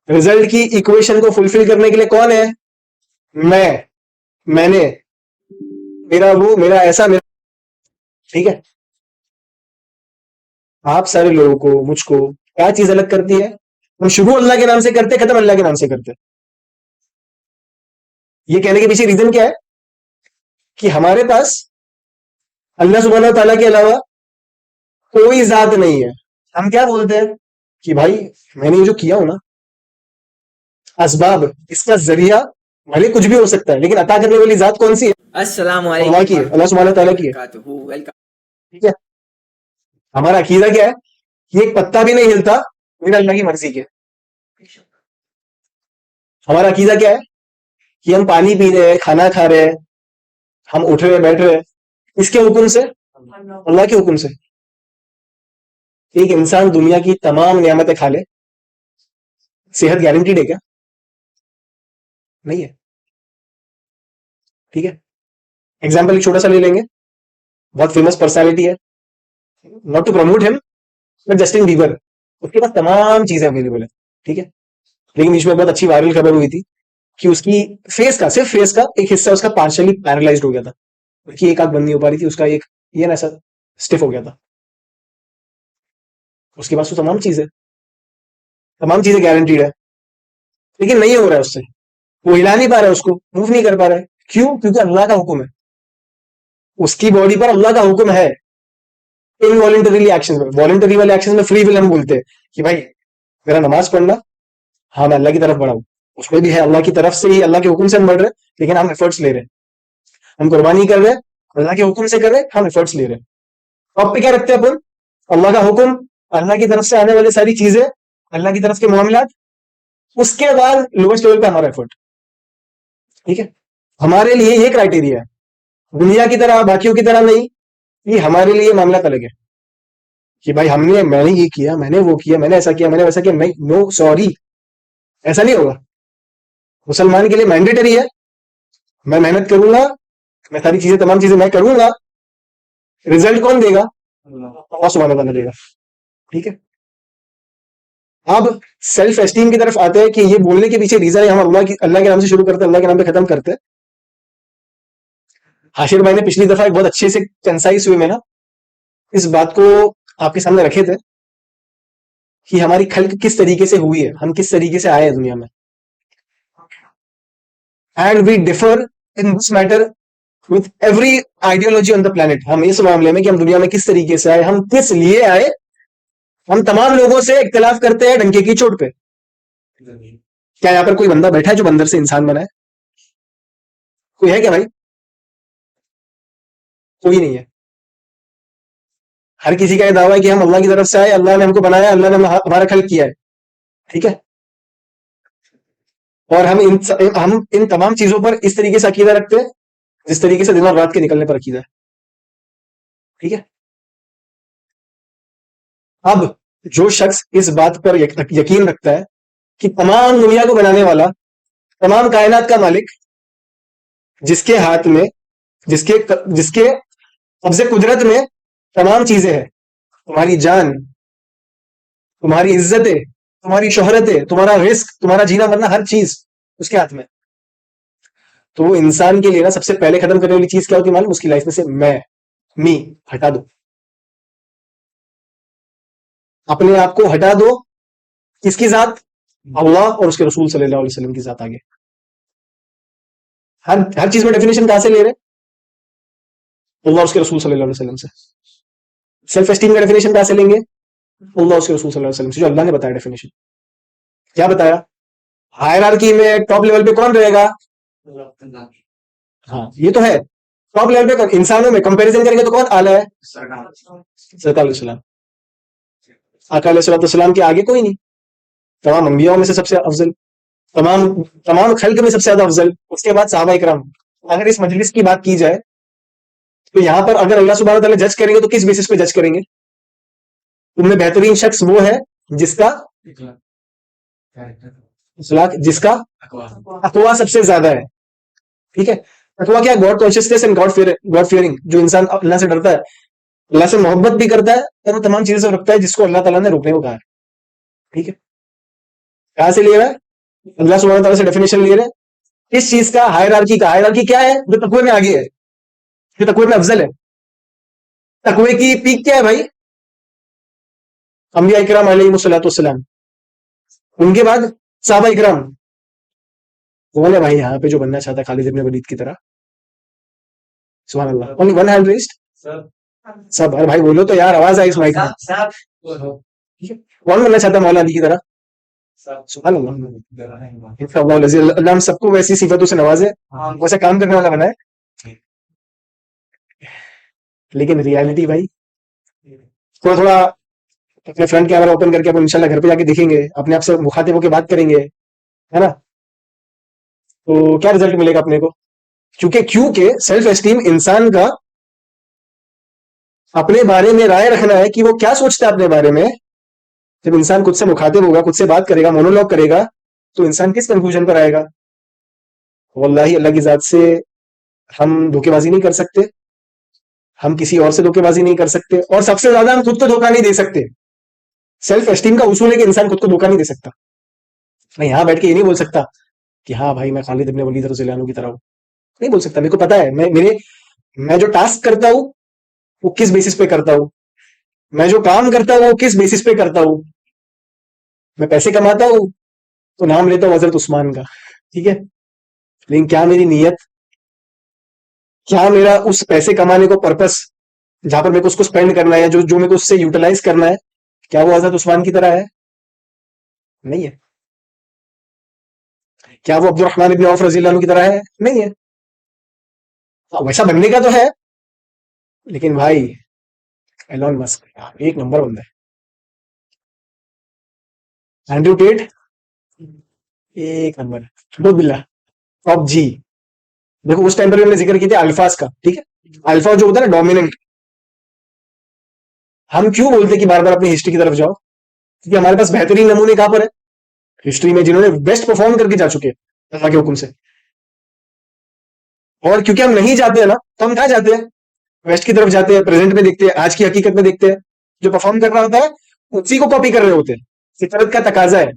रिजल्ट की इक्वेशन को फुलफिल करने के लिए कौन है? मैं, मैंने, मेरा वो, मेरा ऐसा, मेरा। ठीक है। आप सारे लोगों को, मुझको क्या चीज अलग करती है? हम शुरू अल्लाह के नाम से करते, खत्म अल्लाह के नाम से करते। ये कहने के पीछे रीजन क्या है? कि हमारे पास अल्लाह सुब्हानहू व तआला के अलावा कोई जात नहीं है। हम क्या बोलते हैं कि भाई मैंने ये जो किया हूं ना, असबाब, इसका जरिया भले कुछ भी हो सकता है, लेकिन अता करने वाली जात कौन सी है? अस्सलाम अल्लाह वालेकुम की है, अल्लाह सुब्हानहू व तआला की है। वरहमतुल्लाहि वबरकातुहू। वेलकम। ठीक है। हमारा अकीदा क्या है? कि एक पत्ता भी नहीं हिलता बिना अल्लाह की मर्जी के। हमारा अकीदा क्या है? कि हम पानी पी रहे हैं, खाना खा रहे हैं, हम उठ रहे हैं, बैठ रहे हैं, इसके हुक्म से, अल्लाह के हुक्म से। एक इंसान दुनिया की तमाम नियामतें खा ले, सेहत गारंटीड है क्या? नहीं है। ठीक है। एग्जाम्पल एक छोटा सा ले लेंगे। बहुत फेमस पर्सनालिटी है, not to promote him, but Justin Bieber. उसके पास तमाम चीजें अवेलेबल है। ठीक है। लेकिन बीच में बहुत अच्छी वायरल खबर हुई थी कि उसकी फेस का, सिर्फ फेस का एक हिस्सा उसका पार्शियली पैरालाइज्ड हो गया था। उसकी एक आंख बंद नहीं हो पा रही थी, उसका एक ये ना ऐसा स्टिफ हो गया था। उसके पास तो तमाम चीजें, तमाम चीजें गारंटीड है, लेकिन नहीं हो रहा है उससे। वो हिला नहीं पा रहा है, उसको मूव नहीं कर पा रहा है। क्यों? क्योंकि अल्लाह का हुक्म है। उसकी बॉडी पर अल्लाह का हुक्म है। इनवॉलेंटरीली एक्शन में, वॉलेंटरी वाले एक्शन में फ्री विल हम बोलते हैं कि भाई मेरा नमाज पढ़ना, हाँ मैं अल्लाह की तरफ बढ़ाऊं, उसमें भी है अल्लाह की तरफ से ही, अल्लाह के हुक्म से हम बढ़ रहे हैं, लेकिन हम एफर्ट्स ले रहे हैं। हम कुर्बानी कर रहे हैं, अल्लाह के हुक्म से कर रहे हैं, हम एफर्ट्स ले रहे हैं। टॉप पे क्या रखते हैं अपन? अल्लाह का हुक्म, अल्लाह की तरफ से आने वाली सारी चीजें, अल्लाह की तरफ के मामला, उसके बाद लोवेस्ट लेवल पे हमारा एफर्ट। ठीक है। हमारे लिए ये क्राइटेरिया है, दुनिया की तरह, बाकियों की तरह नहीं। ये हमारे लिए मामला अलग है कि भाई मैंने ये किया, मैंने वो किया, मैंने ऐसा किया, मैंने वैसा किया। नहीं, नो सॉरी, ऐसा नहीं होगा। मुसलमान के लिए मैंडेटरी है, मैं मेहनत करूंगा, मैं सारी चीजें, तमाम चीजें मैं करूंगा। रिजल्ट कौन देगा? अल्लाह सुब्हानहू व तआला देगा। ठीक है। अब सेल्फ एस्टीम की तरफ आते हैं कि ये बोलने के पीछे रीजन है, हम अल्लाह के नाम से शुरू करते हैं, अल्लाह के नाम पे खत्म करते हैं। हाशिर भाई ने पिछली दफा एक बहुत अच्छे से कंसाइज वे में ना इस बात को आपके सामने रखे थे कि हमारी खल्क किस तरीके से हुई है, हम किस तरीके से आए हैं दुनिया में। And we differ in this matter with every ideology on the planet. हम इस मामले में कि हम दुनिया में किस तरीके से आए, हम किस लिए आए, हम तमाम लोगों से इख्तलाफ करते हैं डंके की चोट पे। क्या यहाँ पर कोई बंदा बैठा है जो बंदर से इंसान बना है? कोई है क्या भाई? कोई नहीं है। हर किसी का यह दावा है कि हम अल्लाह की तरफ से आए, अल्लाह ने हमको बनाया, अल्लाह ने हमारा खल्क किया है। ठीक है। और हम इन तमाम चीजों पर इस तरीके से अकीदा रखते हैं जिस तरीके से दिन और रात के निकलने पर अकीदा है। ठीक है। अब जो शख्स इस बात पर यकीन रखता है कि तमाम दुनिया को बनाने वाला, तमाम कायनात का मालिक, जिसके हाथ में, जिसके जिसके कब्जे कुदरत में तमाम चीजें हैं, तुम्हारी जान, तुम्हारी इज्जतें, तुम्हारी शोहरतें, तुम्हारा रिस्क, तुम्हारा जीना मरना, हर चीज उसके हाथ में। तो वो इंसान के लिए ना सबसे पहले खत्म करने वाली चीज क्या होती है मालूम? उसकी लाइफ में से मैं, मी, हटा दो। अपने आप को हटा दो। किसकी जात? अल्लाह और उसके रसूल सल्लल्लाहु अलैहि वसल्लम की जात आगे। हर हर चीज में डेफिनेशन कहां से ले रहे हैं? अल्लाह और उसके रसूल सल्लल्लाहु अलैहि वसल्लम से। सेल्फ एस्टीम का डेफिनेशन कहां से लेंगे? अल्लाह उसके रसूल सल्लल्लाहु अलैहि वसल्लम से, जो अल्लाह ने बताया डेफिनेशन। क्या बताया? हायरार्की में टॉप लेवल पे कौन रहेगा? हाँ ये तो है। टॉप लेवल पे इंसानों में कंपैरिजन करेंगे तो कौन आला है? सरकार अलैहिस्सलाम। आका अलैहिस्सलाम के आगे कोई नहीं। तमाम अंबियाओं में से सबसे अफजल, तमाम तमाम खल्क में सबसे ज्यादा अफजल, उसके बाद सहाबा इकराम। अगर इस मजलिस की बात की जाए तो यहां पर अगर अल्लाह सुब्हानहू व तआला जज करेंगे तो किस बेसिस पे जज करेंगे? उनमें बेहतरीन शख्स वो है जिसका अखलाक, जिसका तकवा सबसे ज्यादा है। ठीक है, तकवा क्या? God consciousness and God fearing, जो इंसान अल्लाह से डरता है, अल्लाह से मोहब्बत भी करता है और वो तमाम चीजें से रखता है जिसको अल्लाह ताला ने रोकने को कहा है। ठीक है, कहां से ले रहा है? अल्लाह सुब्हानहू व तआला से डेफिनेशन ले रहा है इस चीज का, हायरार्की का। हायरार्की क्या है? जो तकवे में आगे है, जो तकवे में अफजल है। तकवे की पीक क्या है भाई? अंबिया इकराम अलैहिमुस्सलातु वस्सलाम, उनके बाद साहबा इकराम। कौन है भाई यहाँ पे जो बनना चाहता है खालिद इब्न वलीद की तरह? सुभान अल्लाह, ओनली वन हैंड रेज्ड। सब, अरे भाई बोलो तो यार, आवाज आई इस माइक में। ठीक है, कौन बनना चाहता है मौला अली की तरह? सुभान अल्लाह, इंशाअल्लाह अल्लाह हम सबको वैसी सिफतों से नवाजे, वैसा काम करने वाला बनाए। लेकिन रियलिटी भाई, थोड़ा थोड़ा अपने फ्रंट कैमरा ओपन करके अपन इंशाल्लाह घर पे जाके देखेंगे, अपने आप से मुखातिब होकर बात करेंगे, है ना? तो क्या रिजल्ट मिलेगा अपने को? क्योंकि सेल्फ एस्टीम इंसान का अपने बारे में राय रखना है कि वो क्या सोचता है अपने बारे में। जब इंसान खुद से मुखातिब होगा, खुद से बात करेगा, मोनोलॉग करेगा, तो इंसान किस कंक्लूजन पर आएगा? वल्लाही अल्लाह की जात से हम धोखेबाजी नहीं कर सकते, हम किसी और से धोखेबाजी नहीं कर सकते, और सबसे ज्यादा हम खुद को धोखा नहीं दे सकते। सेल्फ एस्टीम का उसूल है कि इंसान खुद को धोखा नहीं दे सकता। मैं यहां बैठ के ये नहीं बोल सकता कि हाँ भाई मैं खालिद इब्न वलीद रज़ियल्लाहु अन्हु की तरह हूं। नहीं बोल सकता, मेरे को पता है मैं जो टास्क करता हूं वो किस बेसिस पे करता हूं, मैं जो काम करता हूं वो किस बेसिस पे करता हूं। मैं पैसे कमाता हूं तो नाम लेता हूं हजरत उस्मान का, ठीक है, लेकिन क्या मेरी नीयत, क्या मेरा उस पैसे कमाने को पर्पस, जहां पर मेरे को उसको स्पेंड करना है, जो जो मेरे को उससे यूटिलाइज करना है, क्या वो हजरत उस्मान की तरह है? नहीं है। क्या वो अब्दुर्रहमान इब्न औफ रज़ियल्लाहु अन्हु की तरह है? नहीं है। हाँ, वैसा बनने का तो है, लेकिन भाई एलॉन मस्क यार एक नंबर बंदा है। एंड्रयू टेट एक नंबर, बहुत बिल्ला, टॉप जी। देखो उस टाइम पर भी हमने जिक्र किया था अल्फाज का, ठीक है, अल्फा जो होता है ना डोमिनेंट। हम क्यों बोलते हैं कि बार बार अपनी हिस्ट्री की तरफ जाओ? क्योंकि हमारे पास बेहतरीन नमूने कहां पर है? हिस्ट्री में, जिन्होंने बेस्ट परफॉर्म करके जा चुके हैं अल्लाह के हुक्म से। और क्योंकि हम नहीं जाते हैं ना, तो हम कहां जाते हैं? वेस्ट की तरफ जाते हैं, प्रेजेंट में देखते हैं, आज की हकीकत में देखते हैं। जो परफॉर्म कर रहा होता है उसी को कॉपी कर रहे होते हैं, फितरत का तकाजा है।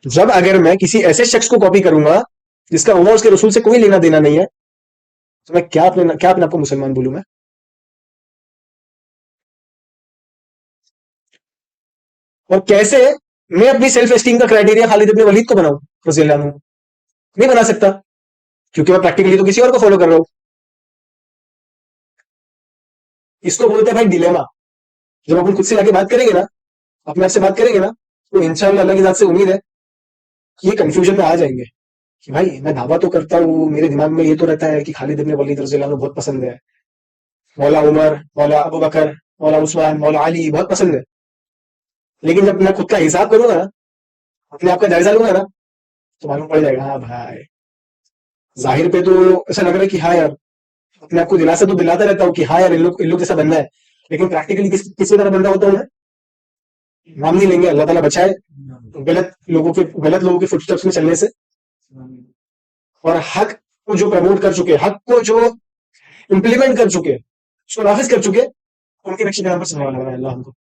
जब अगर मैं किसी ऐसे शख्स को कॉपी करूंगा जिसका अल्लाह उसके रसूल से कोई लेना देना नहीं है, तो मैं क्या अपने आप को मुसलमान बोलूं मैं? और कैसे मैं अपनी सेल्फ एस्टीम का क्राइटेरिया खालिद इब्न वलीद को बनाऊं रज़ियल्लाहु अन्हु? नहीं बना सकता, क्योंकि मैं प्रैक्टिकली तो किसी और को फॉलो कर रहा हूं। इसको बोलते हैं भाई डिलेमा। जब अपन खुद से जाके बात करेंगे ना, अपने आप से बात करेंगे ना, तो इंशाल्लाह अल्लाह की जात से उम्मीद है कि ये कंफ्यूजन में आ जाएंगे कि भाई मैं दावा तो करता हूँ, मेरे दिमाग में ये तो रहता है कि खालिद इब्न वलीद रज़ियल्लाहु अन्हु बहुत पसंद है, मौला उमर, मौला अबू बकर, मौला उस्मान, मौला अली बहुत पसंद है। लेकिन जब मैं खुद का हिसाब करूंगा ना, अपने आप का जायजा लूंगा ना, तो मालूम पड़ जाएगा हाँ भाई, जाहिर पे तो ऐसा लग रहा है कि हाँ यार, अपने आप को दिलासा तो दिलाता रहता हूँ कि हाँ यार इन लोग जैसा बंदा है, लेकिन प्रैक्टिकली किसी तरह बंदा होता हूँ मैं? नाम नहीं लेंगे, अल्लाह ताला बचाए गलत लोगों के फुटस्टेप्स में चलने से। और हक को जो प्रमोट कर चुके, हक को जो इंप्लीमेंट कर चुके, उसको नाफिज कर चुके, उनके नक्शे के नाम पर चलने वाला है अल्लाह हमको।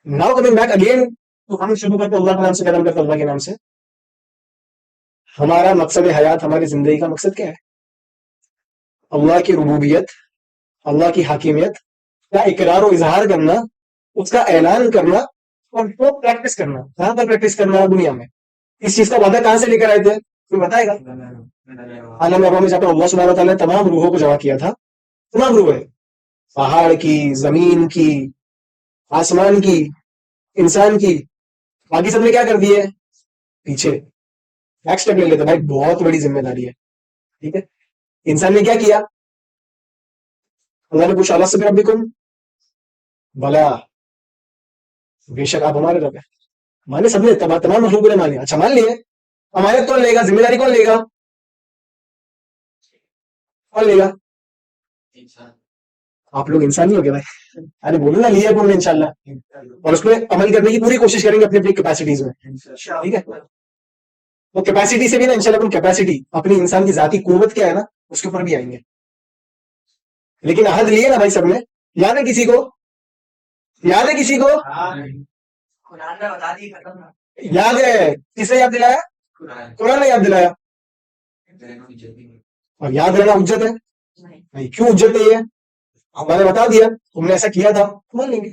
नाउ कमिंग बैक अगेन, तो हम शुरू करते हैं अल्लाह के नाम से, कदम करते हैं अल्लाह के नाम से। हमारा मकसद हयात, हमारी जिंदगी का मकसद क्या है? अल्लाह की रुबूबियत, अल्लाह की हाकिमियत का इकरार और इजहार करना, उसका ऐलान करना, और वो प्रैक्टिस करना। कहां पर प्रैक्टिस करना है? दुनिया में। इस चीज का वादा कहां से लेकर आए थे? कोई बताएगा? आलम अरवा में जाकर अल्लाह सुब्हानहू व तआला ने तमाम रूहों को जमा किया था। तमाम रूह है, पहाड़ की, जमीन की, आसमान की, इंसान की। बाकी सबने क्या कर दिए? पीछे बैक स्टेप ले लेते भाई, बहुत बड़ी जिम्मेदारी है। ठीक है, इंसान ने क्या किया? अल्लाह ने पूछा अल्लाह से रब्बिकुम, भला बेशक आप हमारे रब है। माने सबने, तमाम मखलूक ने माने, अच्छा मान लिए। हमारे कौन लेगा जिम्मेदारी? कौन लेगा? कौन लेगा? आप लोग इंसान ही हो गए भाई। अरे बोलो ना, लिया कौन इंशाल्लाह, और उसमें अमल करने की पूरी कोशिश करेंगे अपनी अपनी कैपेसिटीज में। ठीक है, वो कैपेसिटी से भी ना इंशाल्लाह, अपन कैपेसिटी अपनी इंसान की जाती कुव्वत क्या है ना, उसके ऊपर भी आएंगे। लेकिन अहद लिए ना भाई सबने, याद है किसी को? याद है किसी को? याद है? किसने याद दिलाया? कुरान ने याद दिलाया। और याद रहना उज्जत है? नहीं। क्यों उज्जत नहीं है? अल्लाह ने बता दिया तुमने ऐसा किया था, मान लेंगे।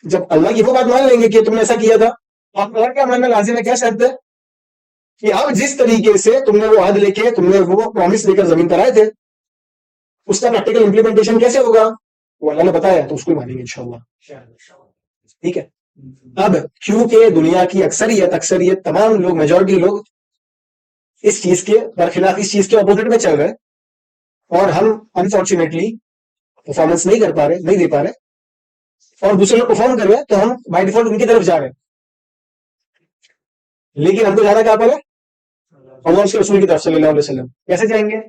जब अल्लाह की वो बात मान लेंगे कि तुमने ऐसा किया था, तो आप और क्या मानना लाजिम है? क्या शर्त है कि अब जिस तरीके से तुमने वो अहद लेके, तुमने वो प्रॉमिस लेकर जमीन पर आए थे, उसका प्रैक्टिकल इंप्लीमेंटेशन कैसे होगा? वो अल्लाह ने बताया, तो उसको ही मानेंगे इंशाल्लाह। ठीक है। अब क्योंकि दुनिया की अक्सरियत अक्सरियत तमाम लोग, मेजोरिटी लोग इस चीज के बरखिलाफ, इस चीज के अपोजिट में चल रहे हैं, और हम अनफॉर्चुनेटली परफॉर्मेंस नहीं कर पा रहे, नहीं दे पा रहे, और दूसरे लोग परफॉर्म कर रहे हैं, तो हम बाय डिफॉल्ट उनकी तरफ जा रहे हैं। लेकिन हमको जाना कहां पर है? अल्लाह उसके रसूल की तरफ सल्लल्लाहु अलैहि वसल्लम। कैसे जाएंगे?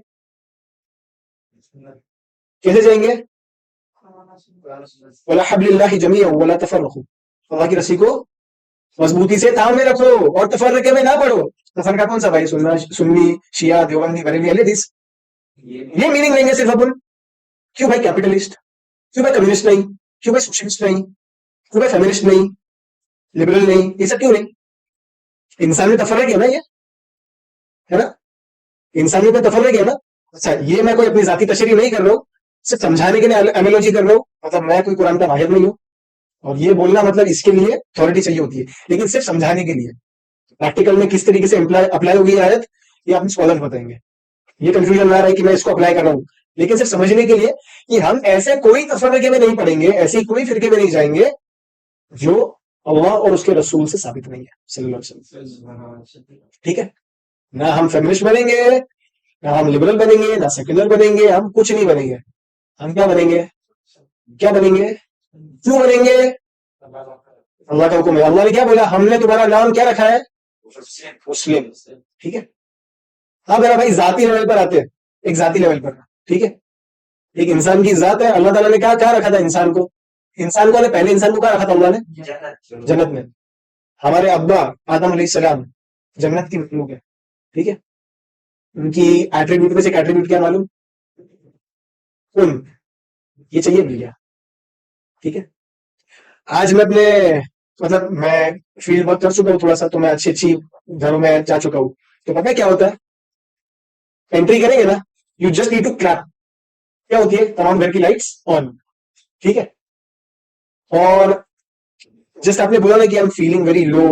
कैसे जाएंगे? वला हब्लिल्लाहि जमीअन वला तफर्रकू, अल्लाह की रस्सी को मजबूती से थामे रखो और तफर्रके में ना पड़ो। तफर्रका कौन सा भाई? सुन्ना, सुन्नी, शिया, देवबंदी, बरेली, अहले हदीस, ये मीनिंग लेंगे सिर्फ अपन। क्यों भाई कैपिटलिस्ट? क्यों भाई कम्युनिस्ट नहीं? क्यों भाई सोशलिस्ट नहीं? क्यों भाई फेमिनिस्ट नहीं, लिबरल नहीं? ये सब क्यों नहीं? इंसान में तफर्रक है ना ये, है ना? इंसानियत में तफर्रक है ना? अच्छा, ये मैं कोई अपनी जाती तशरीह नहीं कर रहा हूँ, सिर्फ समझाने के लिए एनालॉजी कर रहा हूँ। मतलब मैं कोई कुरान का माहिर नहीं हूँ, और ये बोलना मतलब इसके लिए अथॉरिटी चाहिए होती है, लेकिन सिर्फ समझाने के लिए। प्रैक्टिकल में किस तरीके से अप्लाई होगी ये आयत, ये अपने स्कॉलर बताएंगे। ये कंफ्यूजन ना रहे कि मैं इसको अप्लाई कर रहा हूँ, लेकिन सिर्फ समझने के लिए कि हम ऐसे कोई तफर्रके में नहीं पड़ेंगे, ऐसी कोई फिरके में नहीं जाएंगे जो अल्लाह और उसके रसूल से साबित नहीं है सल्लल्लाहु अलैहि वसल्लम। ठीक है। ना हम फेमिनिस्ट बनेंगे, ना हम लिबरल बनेंगे, ना सेक्युलर बनेंगे, हम कुछ नहीं बनेंगे। हम क्या बनेंगे? क्या बनेंगे? क्यों बनेंगे? अल्लाह का हुक्म है। अल्लाह ने क्या बोला? हमने तुम्हारा नाम क्या रखा है? मुस्लिम। ठीक है। हाँ मेरा भाई, जाती लेवल पर आते हैं, एक जाती लेवल पर। ठीक है। एक इंसान की जात है, अल्लाह ताला ने क्या क्या रखा था इंसान को? इंसान को ने पहले इंसान को क्या रखा था अल्लाह ने? जन्नत में। हमारे अब्बा आदम अलैहिस्सलाम जन्नत की मखलूक है। ठीक है। उनकी एट्रीब्यूट में से एक एट्रीब्यूट क्या मालूम? उन, ये चाहिए मिल गया। ठीक है। आज मैं अपने, मतलब मैं फील्ड वर्क कर चुका हूँ थोड़ा सा, तो मैं अच्छी अच्छी घरों में जा चुका हूँ। तो पता है क्या होता है? एंट्री करेंगे ना, you just need to clap. क्या होती है? तमाम घर की लाइट्स ऑन। ठीक है। और जस्ट आपने बोला ना कि I am feeling very low,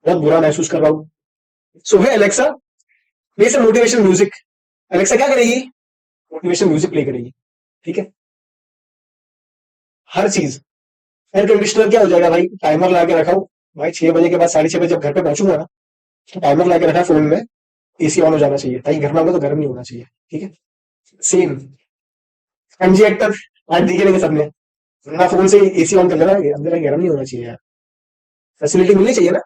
बहुत बुरा महसूस कर रहा हूं, सो है Alexa play some motivation music. Alexa क्या करेगी? मोटिवेशन म्यूजिक प्ले करेगी। ठीक है। हर चीज। एयर कंडीशनर क्या हो जाएगा भाई? टाइमर लगा के रखा हूं भाई, 6 बजे के बाद, 6:30 बजे जब घर पे पहुंचूंगा ना, तो टाइमर लगा के रखा है फोन में, एसी ऑन हो जाना चाहिए, ताकि घर में होगा तो गर्म नहीं होना चाहिए। ठीक है। सेम एमजी एक्टर आज दिखे रहेंगे सबने, ना फोन से एसी ऑन कर लेना, अंदर गर्म नहीं होना चाहिए यार। फैसिलिटी मिलनी चाहिए ना।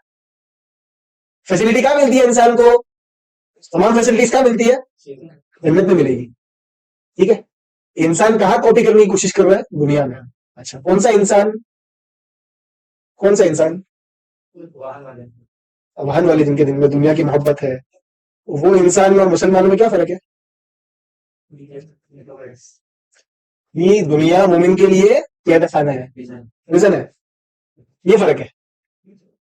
फैसिलिटी कहाँ मिलती है इंसान को? तमाम फैसिलिटीज कहाँ मिलती है? जन्नत में मिलेगी। ठीक है। इंसान कहाँ कॉपी करने की कोशिश कर रहा है? दुनिया में। अच्छा, कौन सा इंसान? कौन सा इंसान? वाहन वाले जिनके दिल में दुनिया की मोहब्बत है, वो इंसान और मुसलमानों में क्या फर्क है? ये दुनिया मोमिन के लिए क्या खाना है, रीजन है, ये फर्क है।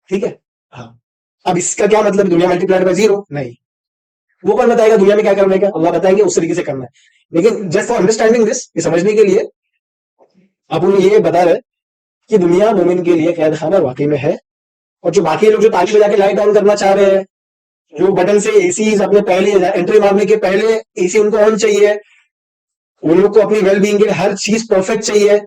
ठीक है। हाँ। अब इसका क्या मतलब? दुनिया मल्टीप्लाइड बाय जीरो नहीं, वो कौन बताएगा दुनिया में क्या करने का? अल्लाह बताएंगे उस तरीके से करना है। लेकिन जस्ट फॉर अंडरस्टैंडिंग दिस, ये समझने के लिए आप उन्हें ये बता रहे कि दुनिया मोमिन के लिए कैद खाना वाकई में है, और जो बाकी लोग जो ताली बजा के लाइट ऑन करना चाह रहे हैं, जो बटन से एसी अपने पहले एंट्री मारने के पहले एसी उनको ऑन चाहिए, उन लोग को अपनी वेल बीइंग के लिए हर चीज परफेक्ट चाहिए,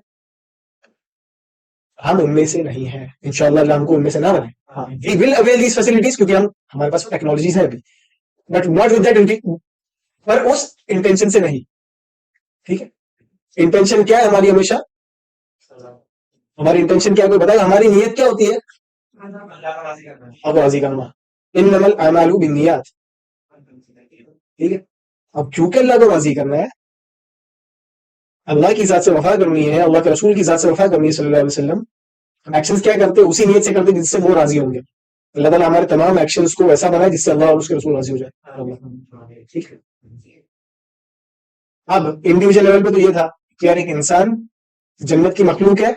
हम उनमें से नहीं है इंशाल्लाह। अल्लाह हमको उनमें से ना बने। हाँ, we will avail these facilities, क्योंकि हम, हमारे पास टेक्नोलॉजीज है अभी, बट नॉट विद दैट, पर उस इंटेंशन से नहीं। ठीक है। इंटेंशन क्या है हमारी हमेशा? हमारी इंटेंशन क्या है कोई बताएगा? हमारी नीयत क्या होती है? अब राजी करना। इन्नमल अमालु बिन्नियात। ठीक है। अब क्योंकि अल्लाह को राजी करना है, अल्लाह की जात से वफा करनी है, अल्लाह के रसूल की जात से वफा करनी है सल्लल्लाहु अलैहि वसल्लम, हम एक्शंस क्या करते हैं, उसी नीयत से करते हैं जिससे वो राजी होंगे। अल्लाह ताला हमारे तमाम एक्शंस को ऐसा बनाए जिससे अल्लाह और उसके रसूल राजी हो जाए। ठीक है। अब इंडिविजुअल लेवल पे तो ये था कि यार एक इंसान जन्नत की मखलूक है,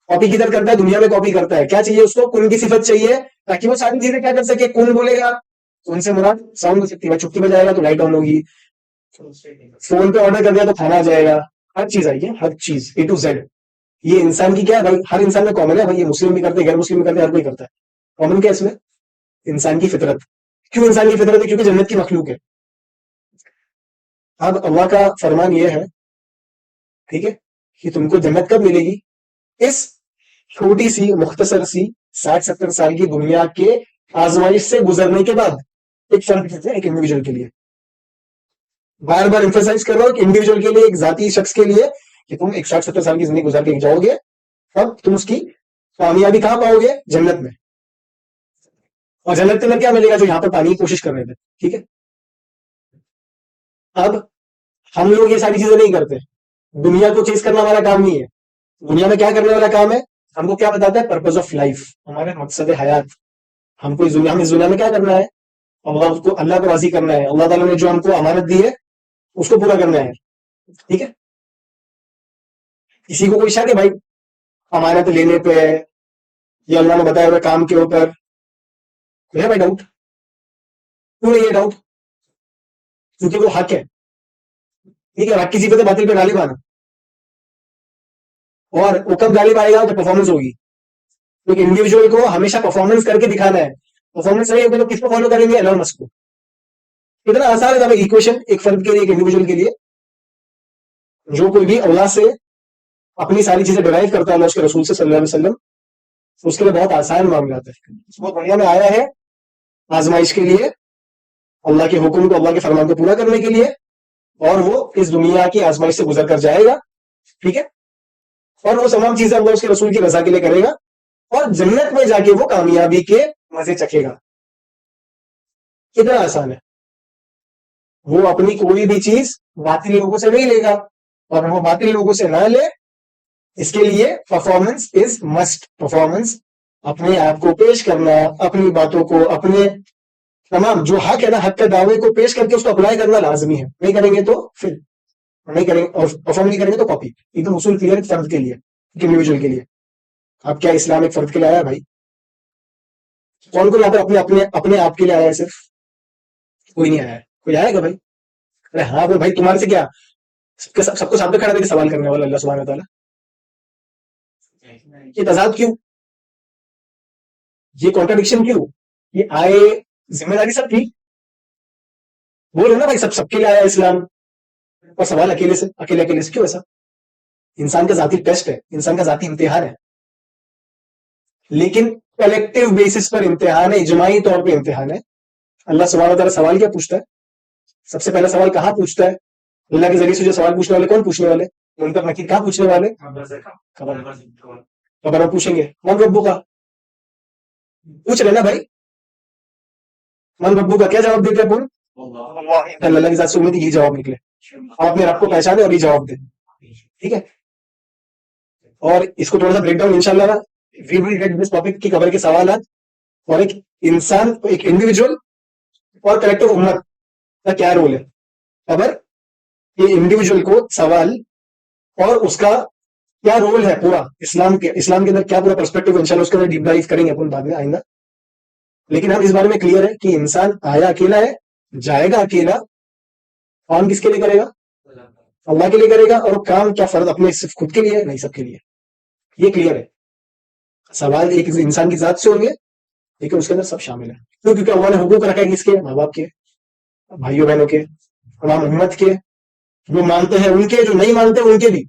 कॉपी किधर करता है, दुनिया में कॉपी करता है। क्या चाहिए उसको, कुन की सिफत चाहिए, ताकि वो सारी चीजें क्या कर सके, कुन बोलेगा, कुन से मुराद साउंड हो सकती है, चुटकी बजाएगा तो लाइट ऑन होगी, फोन पे ऑर्डर कर दिया तो खाना आ जाएगा, हर चीज आएगी, हर चीज ए टू जेड। ये इंसान की क्या है भाई, हर इंसान में कॉमन है भाई, ये मुस्लिम भी करते हैं, गैर मुस्लिम भी करते हैं, हर कोई करता है। कॉमन क्या है इसमें, इंसान की फितरत। क्यों इंसान की फितरत है, क्योंकि जन्नत की मखलूक है। अब अल्लाह का फरमान यह है, ठीक है, कि तुमको जन्नत कब मिलेगी, इस छोटी सी मुख्तसर सी 60-70 साल की दुनिया के आजमाइश से गुजरने के बाद। एक फर्क है एक इंडिविजुअल के लिए, बार बार एम्फेसाइज कर रहा हूं, एक इंडिविजुअल के लिए, एक जाती शख्स के लिए, कि तुम एक 60-70 साल की जिंदगी गुजार के जाओगे, अब तुम उसकी कामयाबी कहां पाओगे, जन्नत में। और जन्नत के अंदर क्या मिलेगा, जो यहां पर पाने की कोशिश कर रहे थे। ठीक है। अब हम लोग ये सारी चीजें नहीं करते, दुनिया को चेज करना हमारा काम नहीं है। दुनिया में क्या करने वाला काम है, हमको क्या बताता है, पर्पज ऑफ लाइफ, हमारे मकसद हयात। हमको इस दुनिया में, क्या करना है, अल्लाह को राजी करना है, अल्लाह ताला ने जो हमको अमानत दी है उसको पूरा करना है। ठीक है। किसी को कोई शक है भाई अमानत लेने पे या अल्लाह ने बताया हुए काम के ऊपर, है भाई डाउट? क्यों नहीं है डाउट? क्योंकि वो हक है। ठीक है, हक किसी पे तो बातिल पे गालिब आना, और वो कब गालिब आएगा जब परफॉर्मेंस होगी। तो एक इंडिविजुअल को हमेशा परफॉर्मेंस करके दिखाना है, परफॉर्मेंस नहीं होगी तो किसको फॉलो करेंगे, एलोन मस्क को। इतना आसान है भाई इक्वेशन, एक फर्द के लिए, एक इंडिविजुअल के लिए। जो कोई भी अल्लाह से अपनी सारी चीजें डिराइव करता है अल्लाह उसके रसूल से सल्लल्लाहु अलैहि वसल्लम, उसके लिए बहुत आसान मामला है। वो दुनिया में आया है आजमाइश के लिए, अल्लाह के हुक्म को, अल्लाह के फरमान को पूरा करने के लिए, और वो इस दुनिया की आजमाइश से गुजर कर जाएगा। ठीक है। और वो तमाम चीजें अल्लाह उसके रसूल की रजा के लिए करेगा, और जन्नत में जाके वो कामयाबी के मजे चखेगा। कितना आसान है। वो अपनी कोई भी चीज बातिल लोगों से नहीं लेगा, और वो बातिल लोगों से ना ले, इसके लिए परफॉर्मेंस इज मस्ट। परफॉर्मेंस, अपने आप को पेश करना, अपनी बातों को, अपने तमाम जो हक है ना, हक के दावे को पेश करके उसको अप्लाई करना लाजमी है। नहीं करेंगे तो फिर नहीं करेंगे, और परफॉर्म नहीं करेंगे तो कॉपी। एकदम उसूल क्लियर फर्द के लिए, इंडिविजुअल के लिए। अब क्या इस्लाम एक फर्द के लिए आया भाई? कौन को यहाँ पर अपने अपने अपने आप के लिए आया है सिर्फ? कोई नहीं आया है। कोई आएगा भाई? अरे हाँ भाई, तुम्हारे से क्या, सबको सामने खड़ा करके सवाल करने वाला अल्लाह सुब्हानहू व तआला। ये तजाद क्यों, ये कॉन्ट्राडिक्शन क्यों, ये आए, जिम्मेदारी सब थी। बोलो ना भाई, सबके लिए आया इस्लाम, और सवाल अकेले से, अकेले अकेले से क्यों ऐसा? इंसान का जाती टेस्ट है, इंसान का जाती इम्तिहान है, लेकिन कलेक्टिव बेसिस पर इम्तिहान है, इजमाही तौर पे इम्तिहान है। अल्लाह सुब्हानहू व तआला सवाल क्या पूछता है? सबसे पहला सवाल कहां पूछता है? अल्लाह के जरिए से जो सवाल पूछने वाले, कौन पूछने वाले? मुनकर नकीर कहां पूछने वाले? खबर, खबर में पूछेंगे, मन रब्बू का, पूछ रहे ना भाई, मन रब्बू का क्या जवाब देते हैं अपन? अल्लाह की जात से उम्मीद है ये जवाब निकले, आप अपने रब को पहचाने और ये जवाब दे। ठीक है। और इसको थोड़ा सा ब्रेक डाउन इंशाल्लाह we will get this topic की कबर के सवाल, और एक इंसान, एक इंडिविजुअल और कलेक्टिव उम्मत का क्या रोल है। खबर, ये इंडिविजुअल को सवाल, और उसका क्या रोल है पूरा इस्लाम के अंदर क्या पूरा पर्सपेक्टिव, इंशाल्लाह उसके अंदर डीप डाइव करेंगे अपन बाद में आएंगे। लेकिन हम इस बारे में क्लियर है कि इंसान आया अकेला है, जाएगा अकेला। काम किसके लिए करेगा? अल्लाह के लिए करेगा। और वो काम क्या फर्ज अपने सिर्फ खुद के लिए है? नहीं, सबके लिए। ये क्लियर है। सवाल एक इंसान की जात से होंगे, लेकिन उसके अंदर सब शामिल है। क्यों? क्योंकि अल्लाह ने हुकूक रखा है किसके? माँ बाप के, भाइयों बहनों के, तमाम उम्मत के, जो मानते हैं उनके, जो नहीं मानते उनके भी।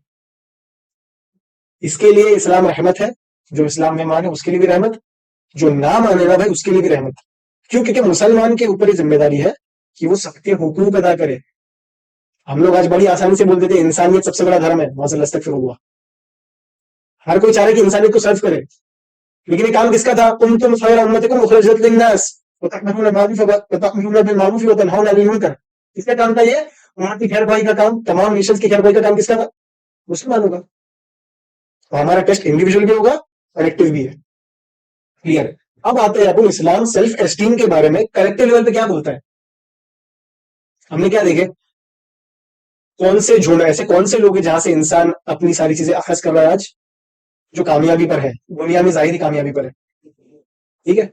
इसके लिए इस्लाम रहमत है, जो इस्लाम में माने उसके लिए भी रहमत, जो ना मानेगा भाई उसके लिए भी रहमत। क्यों? क्योंकि मुसलमान के ऊपर ये जिम्मेदारी है कि वो सबके हुकूक अदा करे। हम लोग आज बड़ी आसानी से बोल देते हैं इंसानियत सबसे बड़ा धर्म है, हुआ, हर कोई चाह रहा है कि इंसानियत को सर्व करे, लेकिन ये काम किसका था? कुंतुम खैरा उम्मतिकुम उखरिजत लिन्नास व तअमुरुना बिल मारूफ व तनहौना अनिल मुनकर। किसका काम था ये? उम्मत की खैर ख्वाही का काम, तमाम नेशंस की खैर ख्वाही का काम किसका था? मुसलमानों का। तो हमारा टेस्ट इंडिविजुअल भी होगा, कलेक्टिव भी है। क्लियर? अब आते हैं अपन इस्लाम सेल्फ एस्टीम के बारे में कलेक्टिव लेवल पे क्या बोलता है। हमने क्या देखे, कौन से झुंड, ऐसे कौन से लोग हैं जहां से इंसान अपनी सारी चीजें अखज कर रहा है आज, जो कामयाबी पर है, दुनिया में जाहिरी कामयाबी पर है। ठीक है।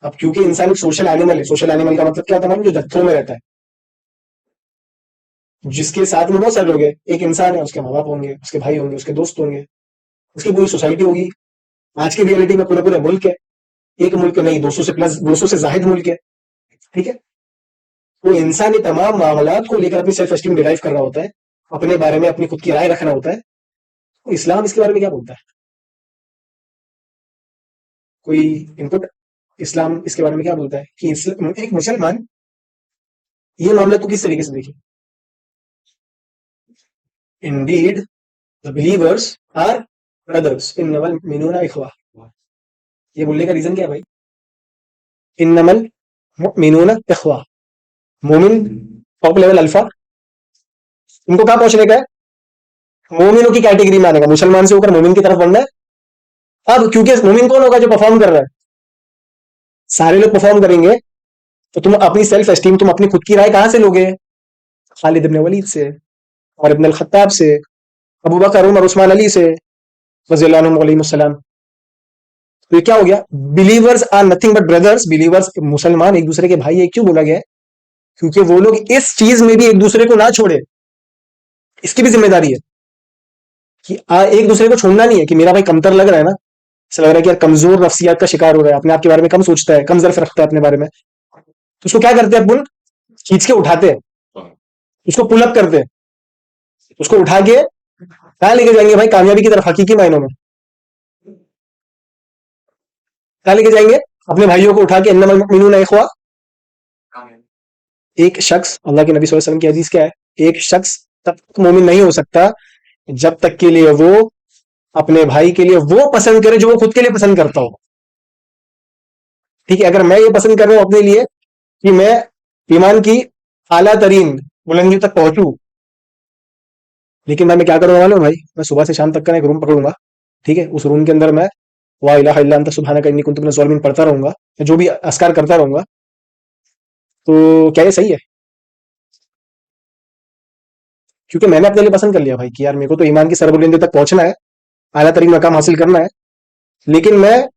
अब क्योंकि इंसान एक सोशल एनिमल है, सोशल एनिमल का मतलब क्या होता है, जो जत्थों में रहता है, जिसके साथ में बहुत सारे लोग हैं। एक इंसान है, उसके माँ बाप होंगे, उसके भाई होंगे, उसके दोस्त होंगे, उसकी पूरी सोसाइटी होगी। आज की रियलिटी में पूरे पूरे मुल्क है, एक मुल्क नहीं, 200 से प्लस, 200 से जाहिद मुल्क है। ठीक है। तो इंसान ये तमाम मामलात को लेकर अपनी सेल्फ एस्टीम डिराइव कर रहा होता है, अपने बारे में अपनी खुद की राय रखना होता है। तो इस्लाम इसके बारे में क्या बोलता है, कोई इनपुट? इस्लाम इसके बारे में क्या बोलता है कि एक मुसलमान, ये मामला तो किस तरीके से देखिए, indeed the believers are brothers इन्नमल मिनूना इखवा। ये बोलने का रीजन क्या है भाई? इन्नमल मिनूना इखवा, मोमिन टॉप लेवल अल्फा, उनको कहां पहुंचने का है? मोमिनों की कैटेगरी में आने का, मुसलमान से होकर मोमिन की तरफ बढ़ना है। अब क्योंकि मोमिन कौन होगा? जो परफॉर्म कर रहा है। सारे लोग परफॉर्म करेंगे, तो तुम अपनी सेल्फ एस्टीम, तुम अपनी खुद की राय कहां से लोगे? खालिद इब्न वलीद से, और इब्न अल खत्ताब से, अबू बकर, उमर, उस्मान, अली से, रज़ियल्लाहु अन्हुम अलैहिस्सलाम। तो ये क्या हो गया? Believers are nothing but brothers, believers मुसलमान एक दूसरे के भाई है। क्यों बोला गया है? क्योंकि वो लोग इस चीज में भी एक दूसरे को ना छोड़े, इसकी भी जिम्मेदारी है कि एक दूसरे को छोड़ना नहीं है। कि मेरा भाई कमतर लग रहा है ना, ऐसा लग रहा है कि यार कमजोर नफ्सियात का शिकार हो रहा है, अपने आप के बारे में कम सोचता है, कम जर्फ रखता है अपने बारे में, तो उसको क्या करते हैं अपन? खींच के उठाते हैं, उसको पुल अप करते हैं, उसको उठा के कहां लेके जाएंगे भाई? कामयाबी की तरफ, हकीकी मायनों में कहां लेके जाएंगे? अपने भाइयों को उठा के, इन्नमल मुमिनूना इखवा। एक शख्स, अल्लाह के नबी सल्लल्लाहु अलैहि वसल्लम की हदीस क्या है, एक शख्स तब तक मोमिन नहीं हो सकता जब तक के लिए वो अपने भाई के लिए वो पसंद करे जो वो खुद के लिए पसंद करता हो। ठीक है। अगर मैं ये पसंद कर रहा हूं अपने लिए कि मैं ईमान की आला तरीन बुलंदियों तक पहुंचूं, लेकिन मैं क्या करूंगा मालूम भाई? मैं सुबह से शाम तक का एक रूम पकड़ूंगा। ठीक है। उस रूम के अंदर मैं वा इलाहा इल्ला अंता सुब्हानका इन्नी कुन्तु मिनज़ ज़ालिमीन पढ़ता रहूंगा, जो भी अस्कार करता रहूंगा। तो क्या ये सही है? क्योंकि मैंने अपने लिए पसंद कर लिया भाई कि यार मेरे को तो ईमान की सरबुलंदियों तक पहुंचना है, आला तरीन मकाम हासिल करना है, लेकिन मैं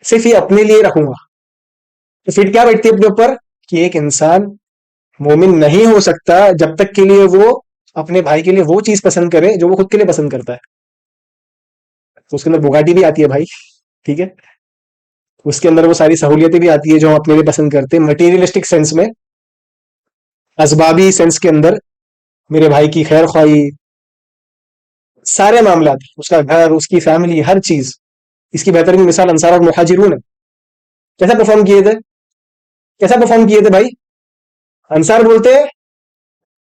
सिर्फ ये अपने लिए रखूंगा। तो फिर क्या बैठती है अपने ऊपर कि एक इंसान मोमिन नहीं हो सकता जब तक के लिए वो अपने भाई के लिए वो चीज पसंद करे जो वो खुद के लिए पसंद करता है। तो उसके अंदर बुगाटी भी आती है भाई। ठीक है। उसके अंदर वो सारी सहूलियतें भी आती है जो हम अपने लिए पसंद करते हैं, मटेरियलिस्टिक सेंस में, असबाबी सेंस के अंदर, मेरे भाई की खैर ख्वाही, सारे मामला, उसका घर, उसकी फैमिली, हर चीज। इसकी बेहतरीन मिसाल अंसार और मुहाजिरून है। कैसा परफॉर्म किए थे? कैसा परफॉर्म किए थे भाई? अंसार बोलते हैं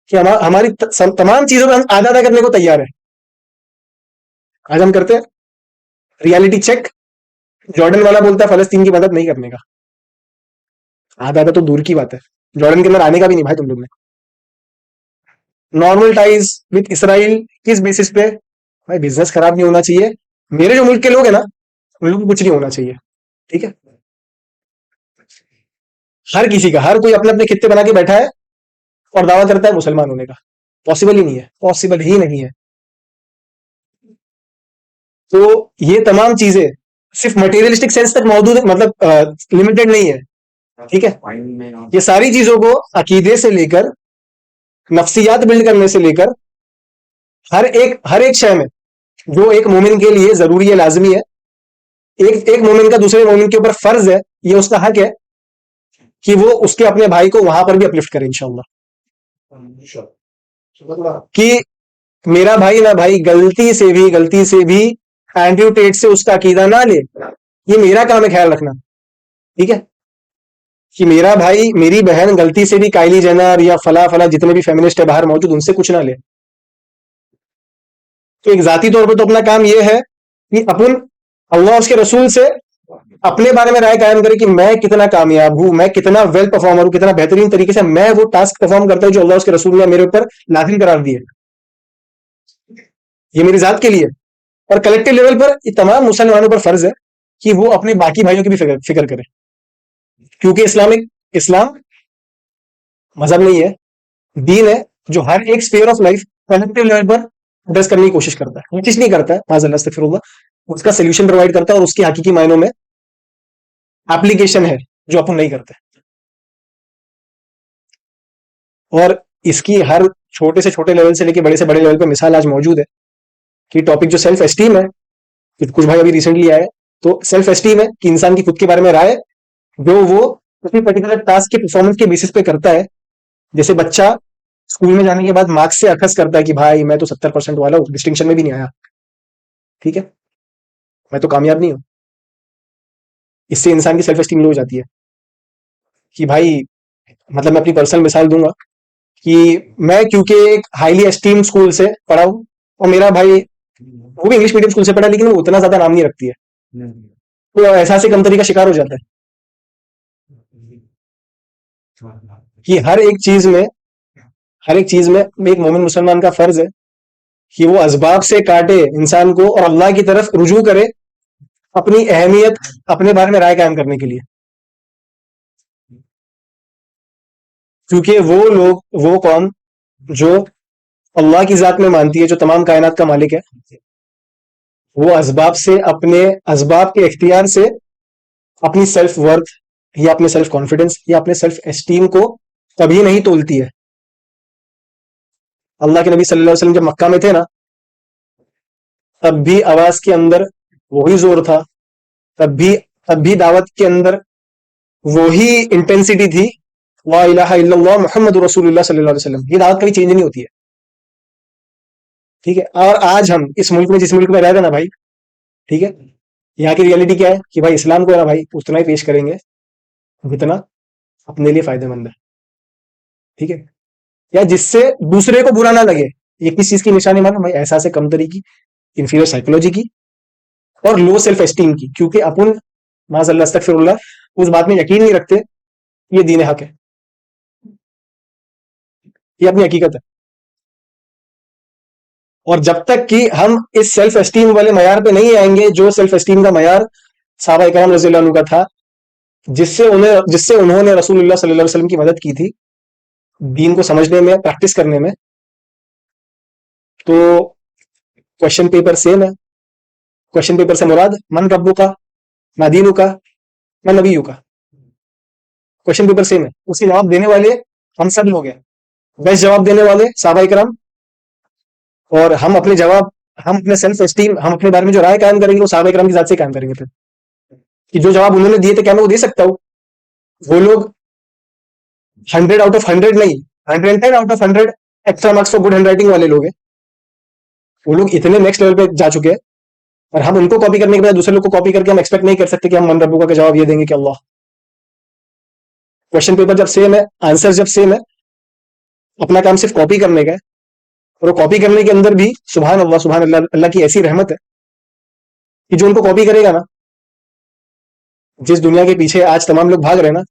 कि हमारी तमाम चीजों में हम आधा आधा करने को तैयार है। आज हम करते हैं रियलिटी चेक। जॉर्डन वाला बोलता है फलस्तीन की मदद नहीं करने का। आधा आधा तो दूर की बात है, जॉर्डन के अंदर आने का भी नहीं भाई तुम लोग ने। नॉर्मल टाइज विद इसराइल किस बेसिस पे? भाई बिजनेस खराब नहीं होना चाहिए, मेरे जो मुल्क के लोग हैं ना, उन लोगों को कुछ नहीं होना चाहिए। ठीक है। हर किसी का, हर कोई अपने अपने खित्ते बना के बैठा है और दावा करता है मुसलमान होने का। पॉसिबल ही नहीं है, पॉसिबल ही नहीं है। तो ये तमाम चीजें सिर्फ मटेरियलिस्टिक सेंस तक मौजूद, मतलब लिमिटेड नहीं है। ठीक है। ये सारी चीजों को अकीदे से लेकर, नफ्सियात बिल्ड करने से लेकर, हर एक शय में जो एक मोमिन के लिए जरूरी है, लाजमी है, एक एक मोमिन का दूसरे मोमिन के ऊपर फर्ज है, ये उसका हक है कि वो उसके अपने भाई को वहां पर भी अपलिफ्ट करे इंशाल्लाह। कि मेरा भाई ना भाई गलती से भी एंटीटेट से उसका अकीदा ना ले, ये मेरा काम है ख्याल रखना। ठीक है। कि मेरा भाई, मेरी बहन गलती से भी काइली जेनर या फला फला जितने भी फेमिनिस्ट है बाहर मौजूद, उनसे कुछ ना ले। तो एक जाती तौर पर तो अपना काम यह है कि अपन अल्लाह उसके रसूल से अपने बारे में राय कायम करे कि मैं कितना कामयाब हूं, मैं कितना वेल परफॉर्मर हूं, कितना बेहतरीन तरीके से मैं वो टास्क परफॉर्म करता हूं जो अल्लाह उसके रसूल ने मेरे ऊपर नाजिल करार दिए। ये मेरी जात के लिए। और कलेक्टिव लेवल पर ये तमाम मुसलमानों पर फर्ज है कि वो अपने बाकी भाइयों की भी फिक्र करें, क्योंकि इस्लाम मजहब नहीं है, दीन है, जो हर एक sphere of life collective level पर एड्रेस करने की कोशिश करता है, कोशिश नहीं करता है, माजल्ला अस्तगफिरुल्लाह, उसका सोल्यूशन प्रोवाइड करता है, और उसकी हकीकी मायनों में एप्लीकेशन है जो अपन नहीं करते। और इसकी हर छोटे से छोटे लेवल से लेकर बड़े से बड़े लेवल पर मिसाल आज मौजूद है कि टॉपिक जो सेल्फ एस्टीम है, कि कुछ भाई अभी रिसेंटली आए, तो सेल्फ एस्टीम है कि इंसान की खुद के बारे में राय जो वो किसी पर्टिकुलर टास्क के परफॉर्मेंस के बेसिस पे करता है। जैसे बच्चा स्कूल में जाने के बाद मार्क्स से अखस करता है कि भाई मैं तो 70% वाला हूँ, डिस्टिंक्शन में भी नहीं आया, ठीक है, मैं तो कामयाब नहीं हूँ। इससे इंसान की सेल्फ एस्टीम लो हो जाती है कि भाई, मतलब मैं अपनी पर्सनल मिसाल दूंगा कि मैं क्योंकि एक हाईली एस्टीम स्कूल से पढ़ा हूँ, और मेरा भाई वो भी इंग्लिश मीडियम स्कूल से पढ़ा, लेकिन वो उतना ज्यादा नाम नहीं रखती है, तो एहसास कमतरी का शिकार हो जाता है कि हर एक चीज में एक मोमिन मुसलमान का फर्ज है कि वो असबाब से काटे इंसान को और अल्लाह की तरफ रुजू करे, अपनी अहमियत, अपने बारे में राय कायम करने के लिए। क्योंकि वो कौम जो अल्लाह की जात में मानती है, जो तमाम कायनात का मालिक है, वो असबाब से, अपने असबाब के इख्तियार से अपनी सेल्फ वर्थ या अपने सेल्फ कॉन्फिडेंस या अपने सेल्फ एस्टीम को कभी नहीं तोलती है। अल्लाह के नबी सल्लल्लाहु अलैहि वसल्लम जब मक्का में थे ना, तब भी आवाज के अंदर वही जोर था, तब भी तब भी दावत के अंदर वही इंटेंसिटी थी, ला इलाहा इल्लल्लाह मुहम्मदुर रसूलुल्लाह सल्लल्लाहु अलैहि वसल्लम। ये दावत कभी चेंज नहीं होती है, ठीक है। और आज हम इस मुल्क में, जिस मुल्क में रह रहे हैं ना भाई, ठीक है, यहाँ की रियलिटी क्या है कि भाई इस्लाम को है ना भाई उतना ही पेश करेंगे जितना अपने लिए फायदेमंद है, ठीक है, या जिससे दूसरे को बुरा ना लगे। ये किस चीज की निशानी मानो भाई? एहसास कमतरी की, इंफीरियर साइकोलॉजी की, और लो सेल्फ एस्टीम की, क्योंकि अपन माजल्ला अस्तगफिरुल्लाह उस बात में यकीन नहीं रखते ये दीन हक है, ये अपनी हकीकत है। और जब तक कि हम इस सेल्फ एस्टीम वाले मैार पे नहीं आएंगे जो सेल्फ एस्टीम का मैार साहबा इकराम रज़ी अल्लाह अन्हु का था, जिससे उन्होंने रसूलुल्लाह सल्लल्लाहु अलैहि वसल्लम की मदद की थी दीन को समझने में, प्रैक्टिस करने में, तो क्वेश्चन पेपर सेम है। क्वेश्चन पेपर से मुराद मन रब्बू का, ना दीनू का, ना नबीयू का, क्वेश्चन पेपर सेम है। उसके जवाब देने वाले हम सब लोग हैं, बेस्ट जवाब देने वाले साहबा इकराम। और हम अपने सेल्फ एस्टीम, हम अपने बारे में जो राय कायम करेंगे वो साहबा इकराम की जात से कायम करेंगे फिर, कि जो जवाब उन्होंने दिए थे क्या मैं वो दे सकता हूँ? वो लोग 100 आउट ऑफ 100 नहीं, 110 out of 100 extra marks for good hand writing वाले लोग हैं। वो लोग इतने नेक्स्ट लेवल पे जा चुके हैं, और हम उनको कॉपी करने के बाद दूसरे लोग को कॉपी करके हम एक्सपेक्ट नहीं कर सकते कि हम मन रब्बू का जवाब ये देंगे कि अल्लाह। क्वेश्चन पेपर जब सेम है, आंसर जब सेम है, अपना काम सिर्फ कॉपी करने का है, और वो कॉपी करने के अंदर भी सुभान अल्लाह, अल्लाह की ऐसी रहमत है कि जो उनको कॉपी करेगा ना, जिस दुनिया के पीछे आज तमाम लोग भाग रहे हैं ना,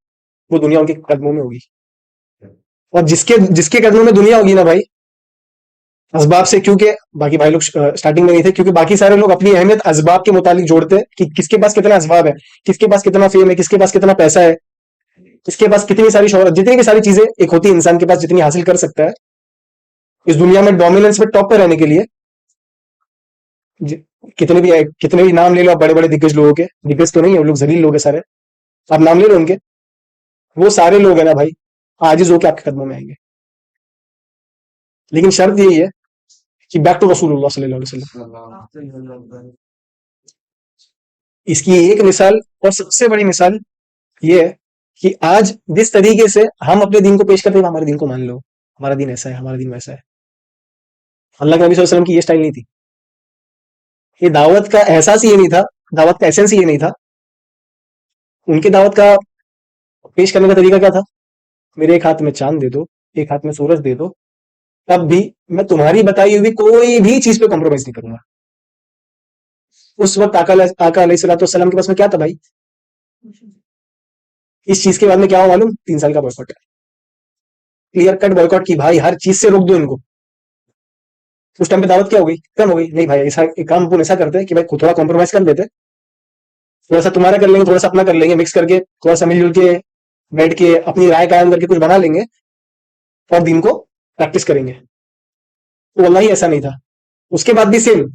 वो दुनिया उनके कदमों में होगी। और जिसके जिसके कदमों में दुनिया होगी ना भाई, असबाब से, क्योंकि बाकी भाई लोग स्टार्टिंग में नहीं थे, क्योंकि बाकी सारे लोग अपनी अहमियत असबाब के मुतालिक जोड़ते हैं कि किसके पास कितना असबाब है, किसके पास कितना फेम है, किसके पास कितना पैसा है, किसके पास कितनी सारी शोहरत, जितनी भी सारी चीजें एक होती है इंसान के पास, जितनी हासिल कर सकता है इस दुनिया में डोमिनेंस में टॉप पे रहने के लिए। जि- कितने भी नाम ले लो आप, बड़े बड़े दिग्गज लोगों के, दिग्गज तो नहीं है वो लोग, जलील लोग हैं सारे, आप नाम ले लो उनके, वो सारे लोग हैं ना भाई, आजिज होके आपके कदमों में आएंगे। लेकिन शर्त यही है कि बैक टू रसूलुल्लाह सल्लल्लाहु अलैहि वसल्लम। इसकी एक मिसाल और सबसे बड़ी मिसाल ये है कि आज जिस तरीके से हम अपने दीन को पेश करते हैं, हमारे दीन को मान लो, हमारा दीन ऐसा है, हमारा दीन वैसा है। अल्लाह के नबी सल्लल्लाहु अलैहि वसल्लम की ये स्टाइल नहीं थी, ये दावत का एहसास ही ये नहीं था, दावत का एसेंस ही ये नहीं था। उनके दावत का पेश करने का तरीका क्या था? मेरे एक हाथ में चांद दे दो, एक हाथ में सूरज दे दो, तब भी मैं तुम्हारी बताई हुई कोई भी चीज पे कॉम्प्रोमाइज नहीं करूंगा। उस वक्त आका अलैहिस्सलातु वस्सलाम के पास में क्या था भाई? इस चीज के बाद में क्या हुआ मालूम? 3 साल का बॉयकॉट। क्लियर कट बॉयकॉट की भाई, हर चीज से रोक दो इनको। उस टाइम पे दावत क्या हो गई? कम हो गई। नहीं भाई, ऐसा एक काम अपन ऐसा करते हैं कि भाई थोड़ा कॉम्प्रोमाइज कर लेते हैं, थोड़ा सा तुम्हारा कर लेंगे, थोड़ा सा अपना कर लेंगे, मिक्स करके थोड़ा सा मिलजुल के बैठ के अपनी राय कायम करके कुछ बना लेंगे और दिन को प्रैक्टिस करेंगे। तो वल्लाही ऐसा नहीं था। उसके बाद भी सेम,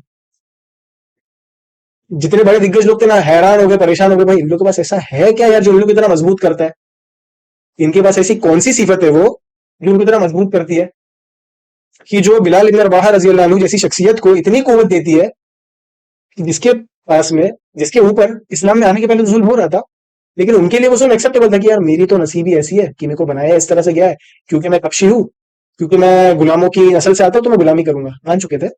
जितने बड़े दिग्गज लोग थे ना, हैरान हो गए, परेशान हो गए, भाई इन लोग के पास ऐसा है क्या यार जो इन लोग की तरह मजबूत करता है? इनके पास ऐसी कौन सी सिफत है वो जो उनकी तरह मजबूत करती है, कि जो बिलाल इब्न रबाह रजी अल्लाह अन्हु जैसी शख्सियत को इतनी कुव्वत देती है कि जिसके पास में, जिसके ऊपर इस्लाम में आने के पहले तो जुल्म हो रहा था, लेकिन उनके लिए वो जुल्म एक्सेप्टेबल था कि यार मेरी तो नसीबी ऐसी है कि मेरे को बनाया इस तरह से गया है, क्योंकि मैं कपशी हूं, क्योंकि मैं गुलामों की नस्ल से आता हूं, तो मैं गुलामी करूंगा, मान चुके थे।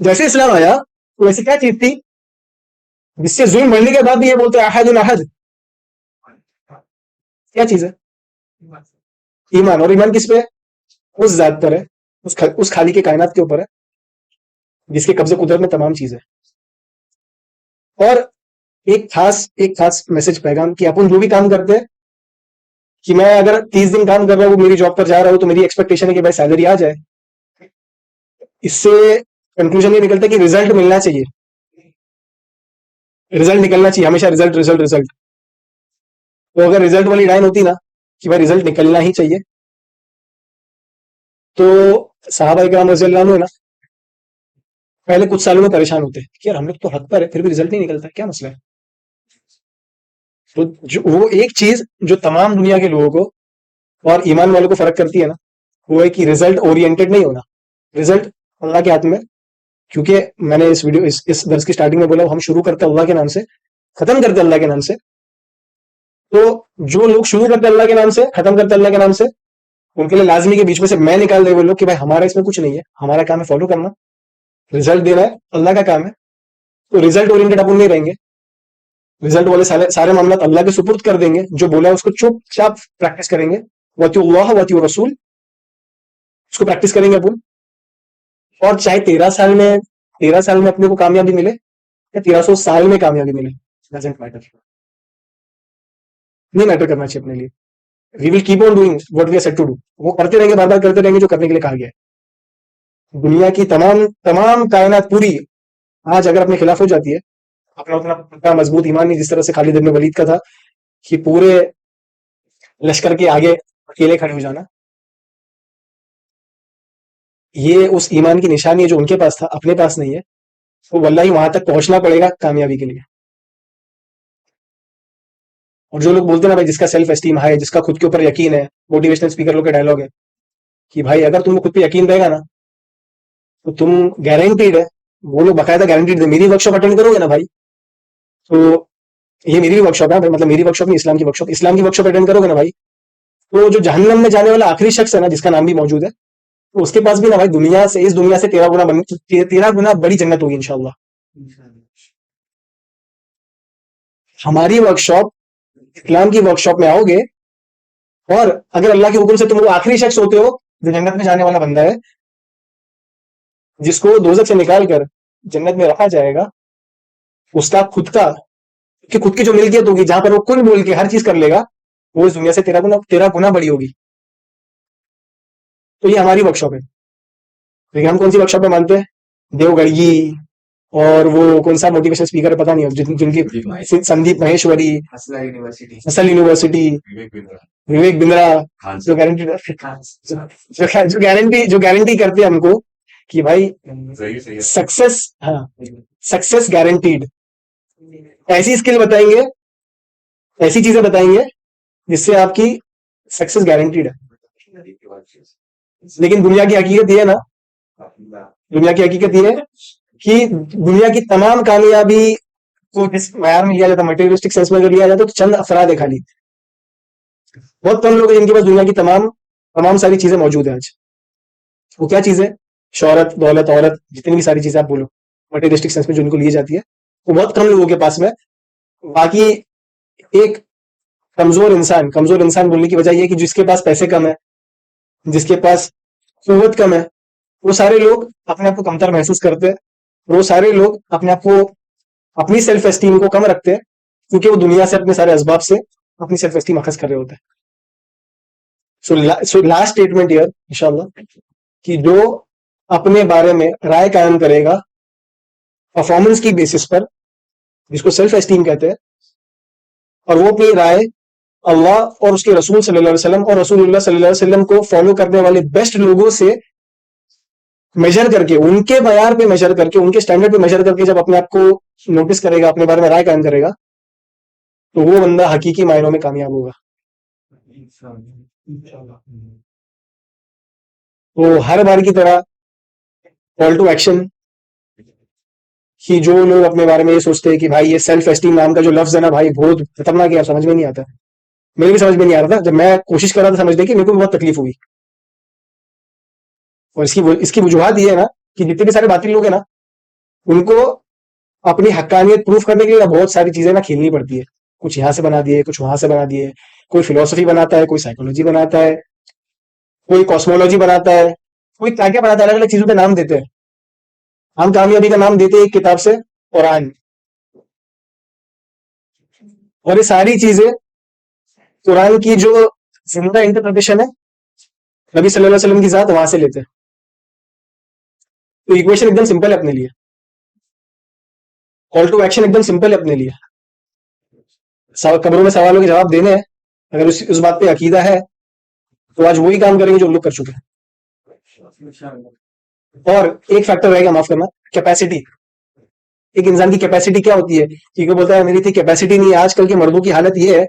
जैसे इस्लाम आया तो वैसे क्या चीज थी जिससे जुल्म बढ़ने के बाद भी ये बोलते हैं अहद अहद? क्या चीज है? ईमान। और ईमान किस पे है? उस जात पर है, उस खाली के कायनात के ऊपर है जिसके कब्जे कुदरत में तमाम चीजें। और एक खास मैसेज पैगाम कि अपन जो भी काम करते हैं, कि मैं अगर 30 दिन काम कर रहा हूँ, मेरी जॉब पर जा रहा हूँ, तो मेरी एक्सपेक्टेशन है कि भाई सैलरी आ जाए। इससे कंक्लूजन ये निकलता है कि रिजल्ट मिलना चाहिए, रिजल्ट निकलना चाहिए हमेशा, रिजल्ट रिजल्ट रिजल्ट। तो अगर रिजल्ट वाली लाइन होती ना कि भाई रिजल्ट निकलना ही चाहिए, तो साहबा इकराम रज़ी अल्लाह अन्हु है ना, पहले कुछ सालों में परेशान होते हैं कि यार हम लोग तो हक पर है, फिर भी रिजल्ट नहीं निकलता, क्या मसला है? तो जो वो एक चीज जो तमाम दुनिया के लोगों को और ईमान वालों को फर्क करती है ना, वो है कि रिजल्ट ओरिएंटेड नहीं होना। रिजल्ट अल्लाह के हाथ में। क्योंकि मैंने इस दर्स की स्टार्टिंग में बोला, हम शुरू करते अल्लाह के नाम से, खत्म करते अल्लाह के नाम से। तो जो लोग शुरू करते अल्लाह के नाम से, खत्म करते अल्लाह के नाम से, उनके लिए लाजमी के बीच में से मैं निकाल दे वो लोग कि भाई हमारा इसमें कुछ नहीं है, हमारा काम है फॉलो करना, रिजल्ट देना है अल्लाह का काम है। तो रिजल्ट ओरिएंटेड अपन नहीं रहेंगे, रिजल्ट वाले सारे सारे मामला अल्लाह के सुपुर्द कर देंगे, जो बोला है उसको चुपचाप प्रैक्टिस करेंगे। वतीउल्लाह वतीउ रसूल, उसको प्रैक्टिस करेंगे अपन। और चाहे 13 साल में अपने को कामयाबी मिले या 1300 साल में कामयाबी मिले, डजेंट मैटर, नहीं मैटर करना चाहिए अपने लिए। We will keep on doing what we are set to do, वो करते रहेंगे, बार बार करते रहेंगे जो करने के लिए कहा गया है। दुनिया की तमाम तमाम कायनात पूरी आज अगर अपने खिलाफ हो जाती है, अपना उतना उतना मजबूत ईमान नहीं जिस तरह से खालिद इब्न वलीद का था, कि पूरे लश्कर के आगे अकेले खड़े हो जाना, ये उस ईमान की निशानी है जो उनके पास था, अपने पास नहीं है। तो वल्लाही वहां तक पहुंचना पड़ेगा कामयाबी के लिए। और जो लोग बोलते हैं ना भाई जिसका सेल्फ एस्टीम हाई है, जिसका खुद के ऊपर यकीन है, मोटिवेशनल स्पीकर लोग के डायलॉग है कि भाई अगर तुमको खुद पे यकीन रहेगा ना, तो तुम गारंटीड है, वो लोग बकायदा गारंटीड है। मेरी वर्कशॉप अटेंड करोगे ना भाई, तो ये मेरी भी वर्कशॉप है भाई, मतलब मेरी वर्कशॉप नहीं, इस्लाम की वर्कशॉप अटेंड करोगे ना भाई, तो जो जहन्नम में जाने वाला आखिरी शख्स है ना, जिसका नाम भी मौजूद है, तो उसके पास भी ना भाई दुनिया से, इस दुनिया से 13 गुना बड़ी जन्नत होगी इंशाल्लाह। हमारी वर्कशॉप, इस्लाम की वर्कशॉप में आओगे, और अगर अल्लाह के हुक्म से तुम वो आखिरी शख्स होते हो जो जन्नत में जाने वाला बंदा है, जिसको दोजख से निकाल कर जन्नत में रखा जाएगा, उसका खुद का, कि खुद की जो मिल्कियत होगी, जहां पर वो कुल बोल के हर चीज कर लेगा, वो इस दुनिया से 13 गुना बड़ी होगी। तो ये हमारी वर्कशॉप है। लेकिन हम कौन सी वर्कशॉप में मानते हैं? देवगढ़ी, और वो कौन सा मोटिवेशनल स्पीकर है पता नहीं, जिनकी संदीप महेश्वरी, असल यूनिवर्सिटी, विवेक बिंद्रा, जो गारंटी जो गारंटी करते हैं हमको कि भाई सक्सेस, हाँ, सक्सेस गारंटीड। ऐसी स्किल बताएंगे, ऐसी चीजें बताएंगे जिससे आपकी सक्सेस गारंटीड है। लेकिन दुनिया की हकीकत ये है ना, दुनिया की हकीकत ये है कि दुनिया की तमाम कामयाबी को जिस मैार में लिया जाता है, मटेरियलिस्टिक सेंस में अगर लिया जाता है, तो चंद अफराद है खाली, बहुत कम लोग हैं जिनके पास दुनिया की तमाम तमाम सारी चीजें मौजूद है आज। वो क्या चीज है? शोहरत, दौलत, औरत, जितनी भी सारी चीजें आप बोलो मटेरियलिस्टिक सेंस में जो इनको ली जाती है, वो बहुत कम लोगों के पास में। बाकी एक कमजोर इंसान बोलने की वजह यह है कि जिसके पास पैसे कम है, जिसके पास कुवत कम है, वो सारे लोग अपने आप को कमतर महसूस करते हैं। वो सारे लोग अपने आप को, अपनी सेल्फ एस्टीम को कम रखते हैं, क्योंकि वो दुनिया से अपने सारे असबाब से अपनी सेल्फ एस्टीम अखज कर रहे होते हैं। सो लास्ट स्टेटमेंट ईयर इंशाल्लाह कि जो अपने बारे में राय कायम करेगा परफॉर्मेंस की बेसिस पर, जिसको सेल्फ एस्टीम कहते हैं, और वो अपनी राय अल्लाह और उसके रसूल सल्लल्लाहु अलैहि वसल्लम और रसूलुल्लाह सल्लल्लाहु अलैहि वसल्लम को फॉलो करने वाले बेस्ट लोगों से मेजर करके, उनके मैार पे मेजर करके, उनके स्टैंडर्ड पे मेजर करके जब अपने आप को नोटिस करेगा, अपने बारे में राय कायम करेगा, तो वो बंदा हकीकी मायनों में कामयाब होगा। तो हर बार की तरह कॉल टू एक्शन कि जो लोग अपने बारे में ये सोचते हैं कि भाई ये सेल्फ एस्टीम नाम का जो लफ्ज है ना भाई, बहुत खतरनाक है, समझ में नहीं आता। मेरे भी समझ में नहीं आ रहा था, जब मैं कोशिश कर रहा था समझने की, मेरे को भी बहुत तकलीफ हुई। और इसकी वजूहत ये है ना कि जितने भी सारे बातिल लोग हैं ना, उनको अपनी हक्कानियत प्रूफ करने के लिए बहुत सारी चीजें ना खेलनी पड़ती है। कुछ यहाँ से बना दिए, कुछ वहां से बना दिए, कोई फिलोसफी बनाता है, कोई साइकोलॉजी बनाता है, कोई कॉस्मोलॉजी बनाता है, कोई क्या क्या बनाता है, अलग अलग चीजों के नाम देते हैं। हम कामयाबी का नाम देते हैं एक किताब से, कुरान। और ये सारी चीजें कुरान की जो जिंदा इंटरप्रिटेशन है, नबी सल्लल्लाहु अलैहि वसल्लम की जात, वहां से लेते हैं। तो इक्वेशन एकदम सिंपल है अपने लिए, कॉल टू एक्शन एकदम सिंपल है अपने लिए। कब्रों में सवालों के जवाब देने हैं। अगर उस बात पे अकीदा है तो आज वही काम करेंगे जो लोग कर चुके हैं। और एक फैक्टर रहेगा, माफ करना, कैपेसिटी। एक इंसान की कैपेसिटी क्या होती है? कि बोलता है मेरी थी कैपेसिटी नहीं है। आजकल के मर्दों की हालत ये है,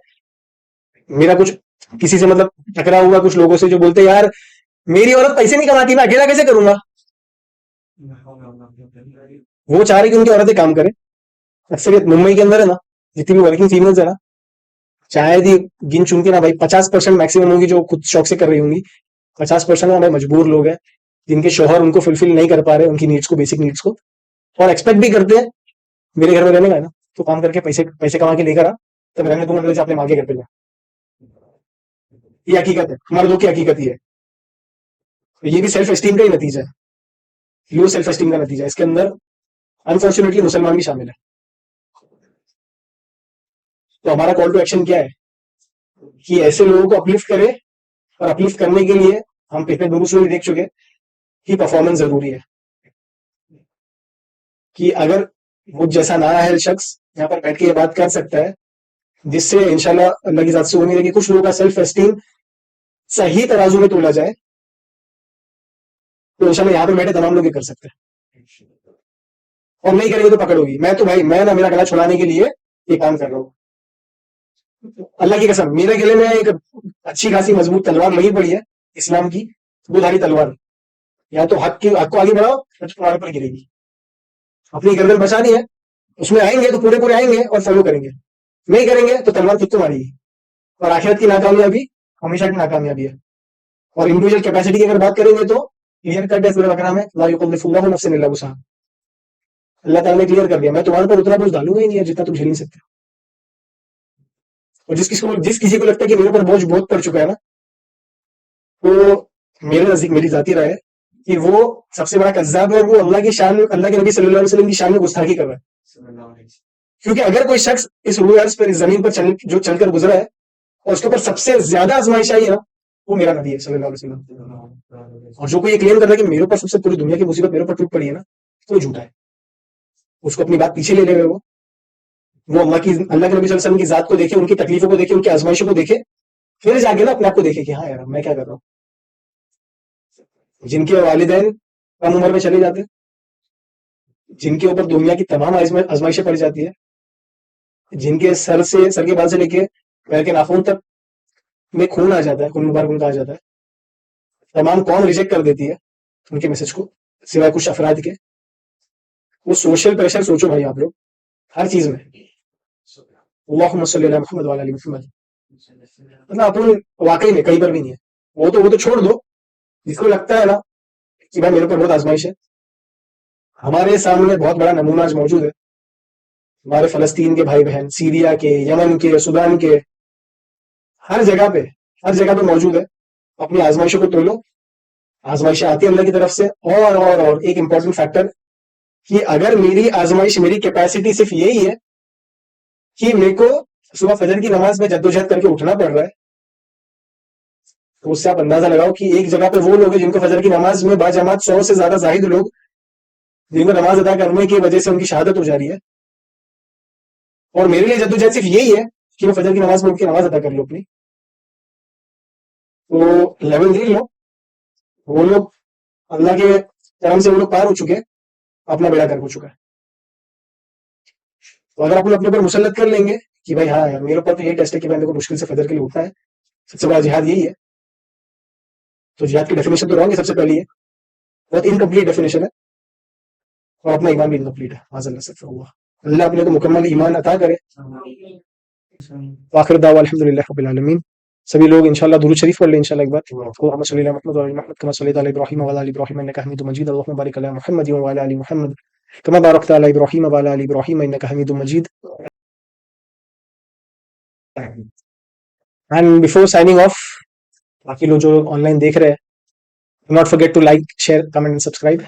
मेरा कुछ किसी से मतलब टकरा हुआ कुछ लोगों से, जो बोलते हैं यार मेरी औरत पैसे नहीं कमाती, मैं अकेला कैसे करूंगा। वो चाह रहे कि उनकी औरतें काम करें। अक्सर मुंबई के अंदर है ना, जितनी भी वर्किंग फीमेल्स है ना, शायद ही गिन चुन के ना भाई 50% मैक्सिमम होंगी जो खुद शौक से कर रही होंगी। 50% ना भाई मजबूर लोग हैं, जिनके शोहर उनको फुलफिल नहीं कर पा रहे उनकी नीड्स को, बेसिक नीड्स को, और एक्सपेक्ट भी करते हैं मेरे घर में रहने का है ना, तो काम करके पैसे पैसे कमा के लेकर आ, तब रहने दूंगा, मेरे से अपने माँ के घर पे जा। ये हकीकत है, मर्दों की हकीकत ही है। तो ये भी सेल्फ एस्टीम का ही नतीजा है, लो सेल्फ एस्टीम का नतीजा है। इसके अंदर अनफॉर्चुनेटली मुसलमान भी शामिल है। तो हमारा कॉल टू एक्शन क्या है कि ऐसे लोगों को अपलिफ्ट करे, और अपलिफ्ट करने के लिए हम पिछले दुरुस्त में भी देख चुके कि परफॉर्मेंस जरूरी है। कि अगर मुझ जैसा ना है शख्स यहाँ पर बैठ के ये बात कर सकता है, जिससे इंशाल्लाह अल्लाह की जात से उम्मीद है कि कुछ लोगों का सेल्फ एस्टीम सही तराजू में तोला जाए, तो इंशाल्लाह यहाँ पर बैठे तमाम लोग ये कर सकते हैं। और नहीं करेंगे तो पकड़ होगी। मैं तो भाई, मैं ना मेरा गला छुड़ाने के लिए ये काम कर रहा हूँ। अल्लाह की कसम, मेरे गले में एक अच्छी खासी मजबूत तलवार लगी पड़ी है, इस्लाम की दुधारी तलवार। या तो हक को आगे बढ़ाओ, या तो तुम्हारे पर गिरेगी। अपनी गर्दन बचानी है, उसमें आएंगे तो पूरे पूरे आएंगे और फॉलो करेंगे, नहीं करेंगे तो तलवार खुद को मारेगी। और आखिरत की नाकामयाबी हमेशा की नाकामयाबी है। और इंडिविजुअल कैपेसिटी की अगर बात करेंगे तो क्लियर कट है सूरह बकरा में, ला युकल्लिफुल्लाहु नफ्सन इल्ला वुसअहा। अल्लाह ताला ने क्लियर कर दिया, मैं तुम्हारे पर उतना बोझ डालूंगा ही नहीं है जितना तुम झेल नहीं सकते। और जिस किसी को लगता है कि मेरे ऊपर बोझ बहुत पड़ चुका है ना, तो मेरे नजदीक मेरी जाती राय है कि वो सबसे बड़ा कज्जाब है, और वो अल्लाह की शान, अल्लाह के नबी सल्लल्लाहु अलैहि वसल्लम की शान में गुस्ताखी कर रहा है। क्योंकि अगर कोई शख्स इस रूए अर्ज पर, इस जमीन पर जो चलकर गुजरा है, और उसके ऊपर सबसे ज्यादा आजमाइश आई है ना, वो मेरा नबी है सल्लल्लाहु अलैहि वसल्लम। और जो कोई ये क्लेम कर रहा है कि मेरे ऊपर सबसे पूरी दुनिया की मुसीबत मेरे ऊपर टूट पड़ी है ना, तो झूठा है। उसको अपनी बात पीछे ले ले। वो अल्लाह के नबी सल्लल्लाहु अलैहि वसल्लम की जात को देखे, उनकी तकलीफों को देखे, उनकी आजमाइशों को देखे, फिर जाके ना अपने आप को देखे कि हाँ यार मैं क्या कर रहा हूँ। जिनके वालिदैन कम उम्र में चले जाते, जिनके ऊपर दुनिया की तमाम आजमाइशें पड़ जाती है, जिनके सर के बाल से लेके पैर के नाखून तक में खून आ जाता है, खून मुबारक उनका आ जाता है, तमाम कौम रिजेक्ट कर देती है उनके मैसेज को, सिवाय कुछ अफराद के। वो सोशल प्रेशर सोचो भाई आप लोग, हर चीज में। अल्लाहुम्मा सल्ली अला मुहम्मद व अला आलि मुहम्मद। मतलब अपन वाकई में कहीं पर भी नहीं है। वो तो छोड़ दो, जिसको लगता है ना कि भाई मेरे ऊपर बहुत आजमाइश है, हमारे सामने बहुत बड़ा नमूना आज मौजूद है। हमारे फलस्तीन के भाई बहन, सीरिया के, यमन के, सूडान के, हर जगह पे मौजूद है। अपनी आजमाइशों को तोलो, आजमाइशें आती है अल्लाह की तरफ से। और एक इंपॉर्टेंट फैक्टर कि अगर मेरी आजमाइश, मेरी कैपेसिटी सिर्फ यही है कि मेरे को सुबह फजर की नमाज में जद्दोजहद करके उठना पड़ रहा है, तो उससे आप अंदाजा लगाओ कि एक जगह पे वो लोग हैं जिनको फजर की नमाज में बाजमात 100 से ज्यादा जाहिद लोग, जिनको नमाज अदा करने की वजह से उनकी शहादत हो जा रही है, और मेरे लिए जद्दोजहद सिर्फ यही है कि मैं फजर की नमाज में उठ के नमाज अदा कर लूं अपनी। तो लेवल देख लो, वो लोग अल्लाह के करम से वो लोग पार हो चुके हैं, अपना बेड़ा कर हो चुका है। तो अगर अपन अपने ऊपर मुसल्लत कर लेंगे कि भाई हाँ यार, मेरे ऊपर तो यही टेस्ट है कि भाई मेरे को मुश्किल से फजर के लिए उठना है, सबसे बड़ा जिहाद यही है, तो जिहाद की डेफिनेशन तो रॉन्ग है सबसे पहली है, बहुत इनकम्प्लीट डेफिनेशन है, और अपना ईमान भी इनकम्प्लीट है। माज़अल्लाह से हुआ, अल्लाह अपने को मुकम्मल ईमान अता करे। आखिर दावा अल्हम्दुलिल्लाह रब्बिल आलमीन। सभी लोग इंशाल्लाह दुरूद शरीफ पढ़ लें इंशाल्लाह एक बार। अल्लाहुम्मा सल्ली अला मुहम्मद व अला मुहम्मद कमा सल्लैता अला इब्राहीम व अला आलि इब्राहीम इन्नका हमीदुम मजीद। अल्लाहुम्मा बारिक अला मुहम्मद व अला आलि मुहम्मद कमा बारकता अला इब्राहीम व अला आलि इब्राहीम इन्नका हमीदुम मजीद। एंड बिफोर साइनिंग ऑफ, बाकी लोग जो ऑनलाइन देख रहे हैं, not forget to like share comment and subscribe.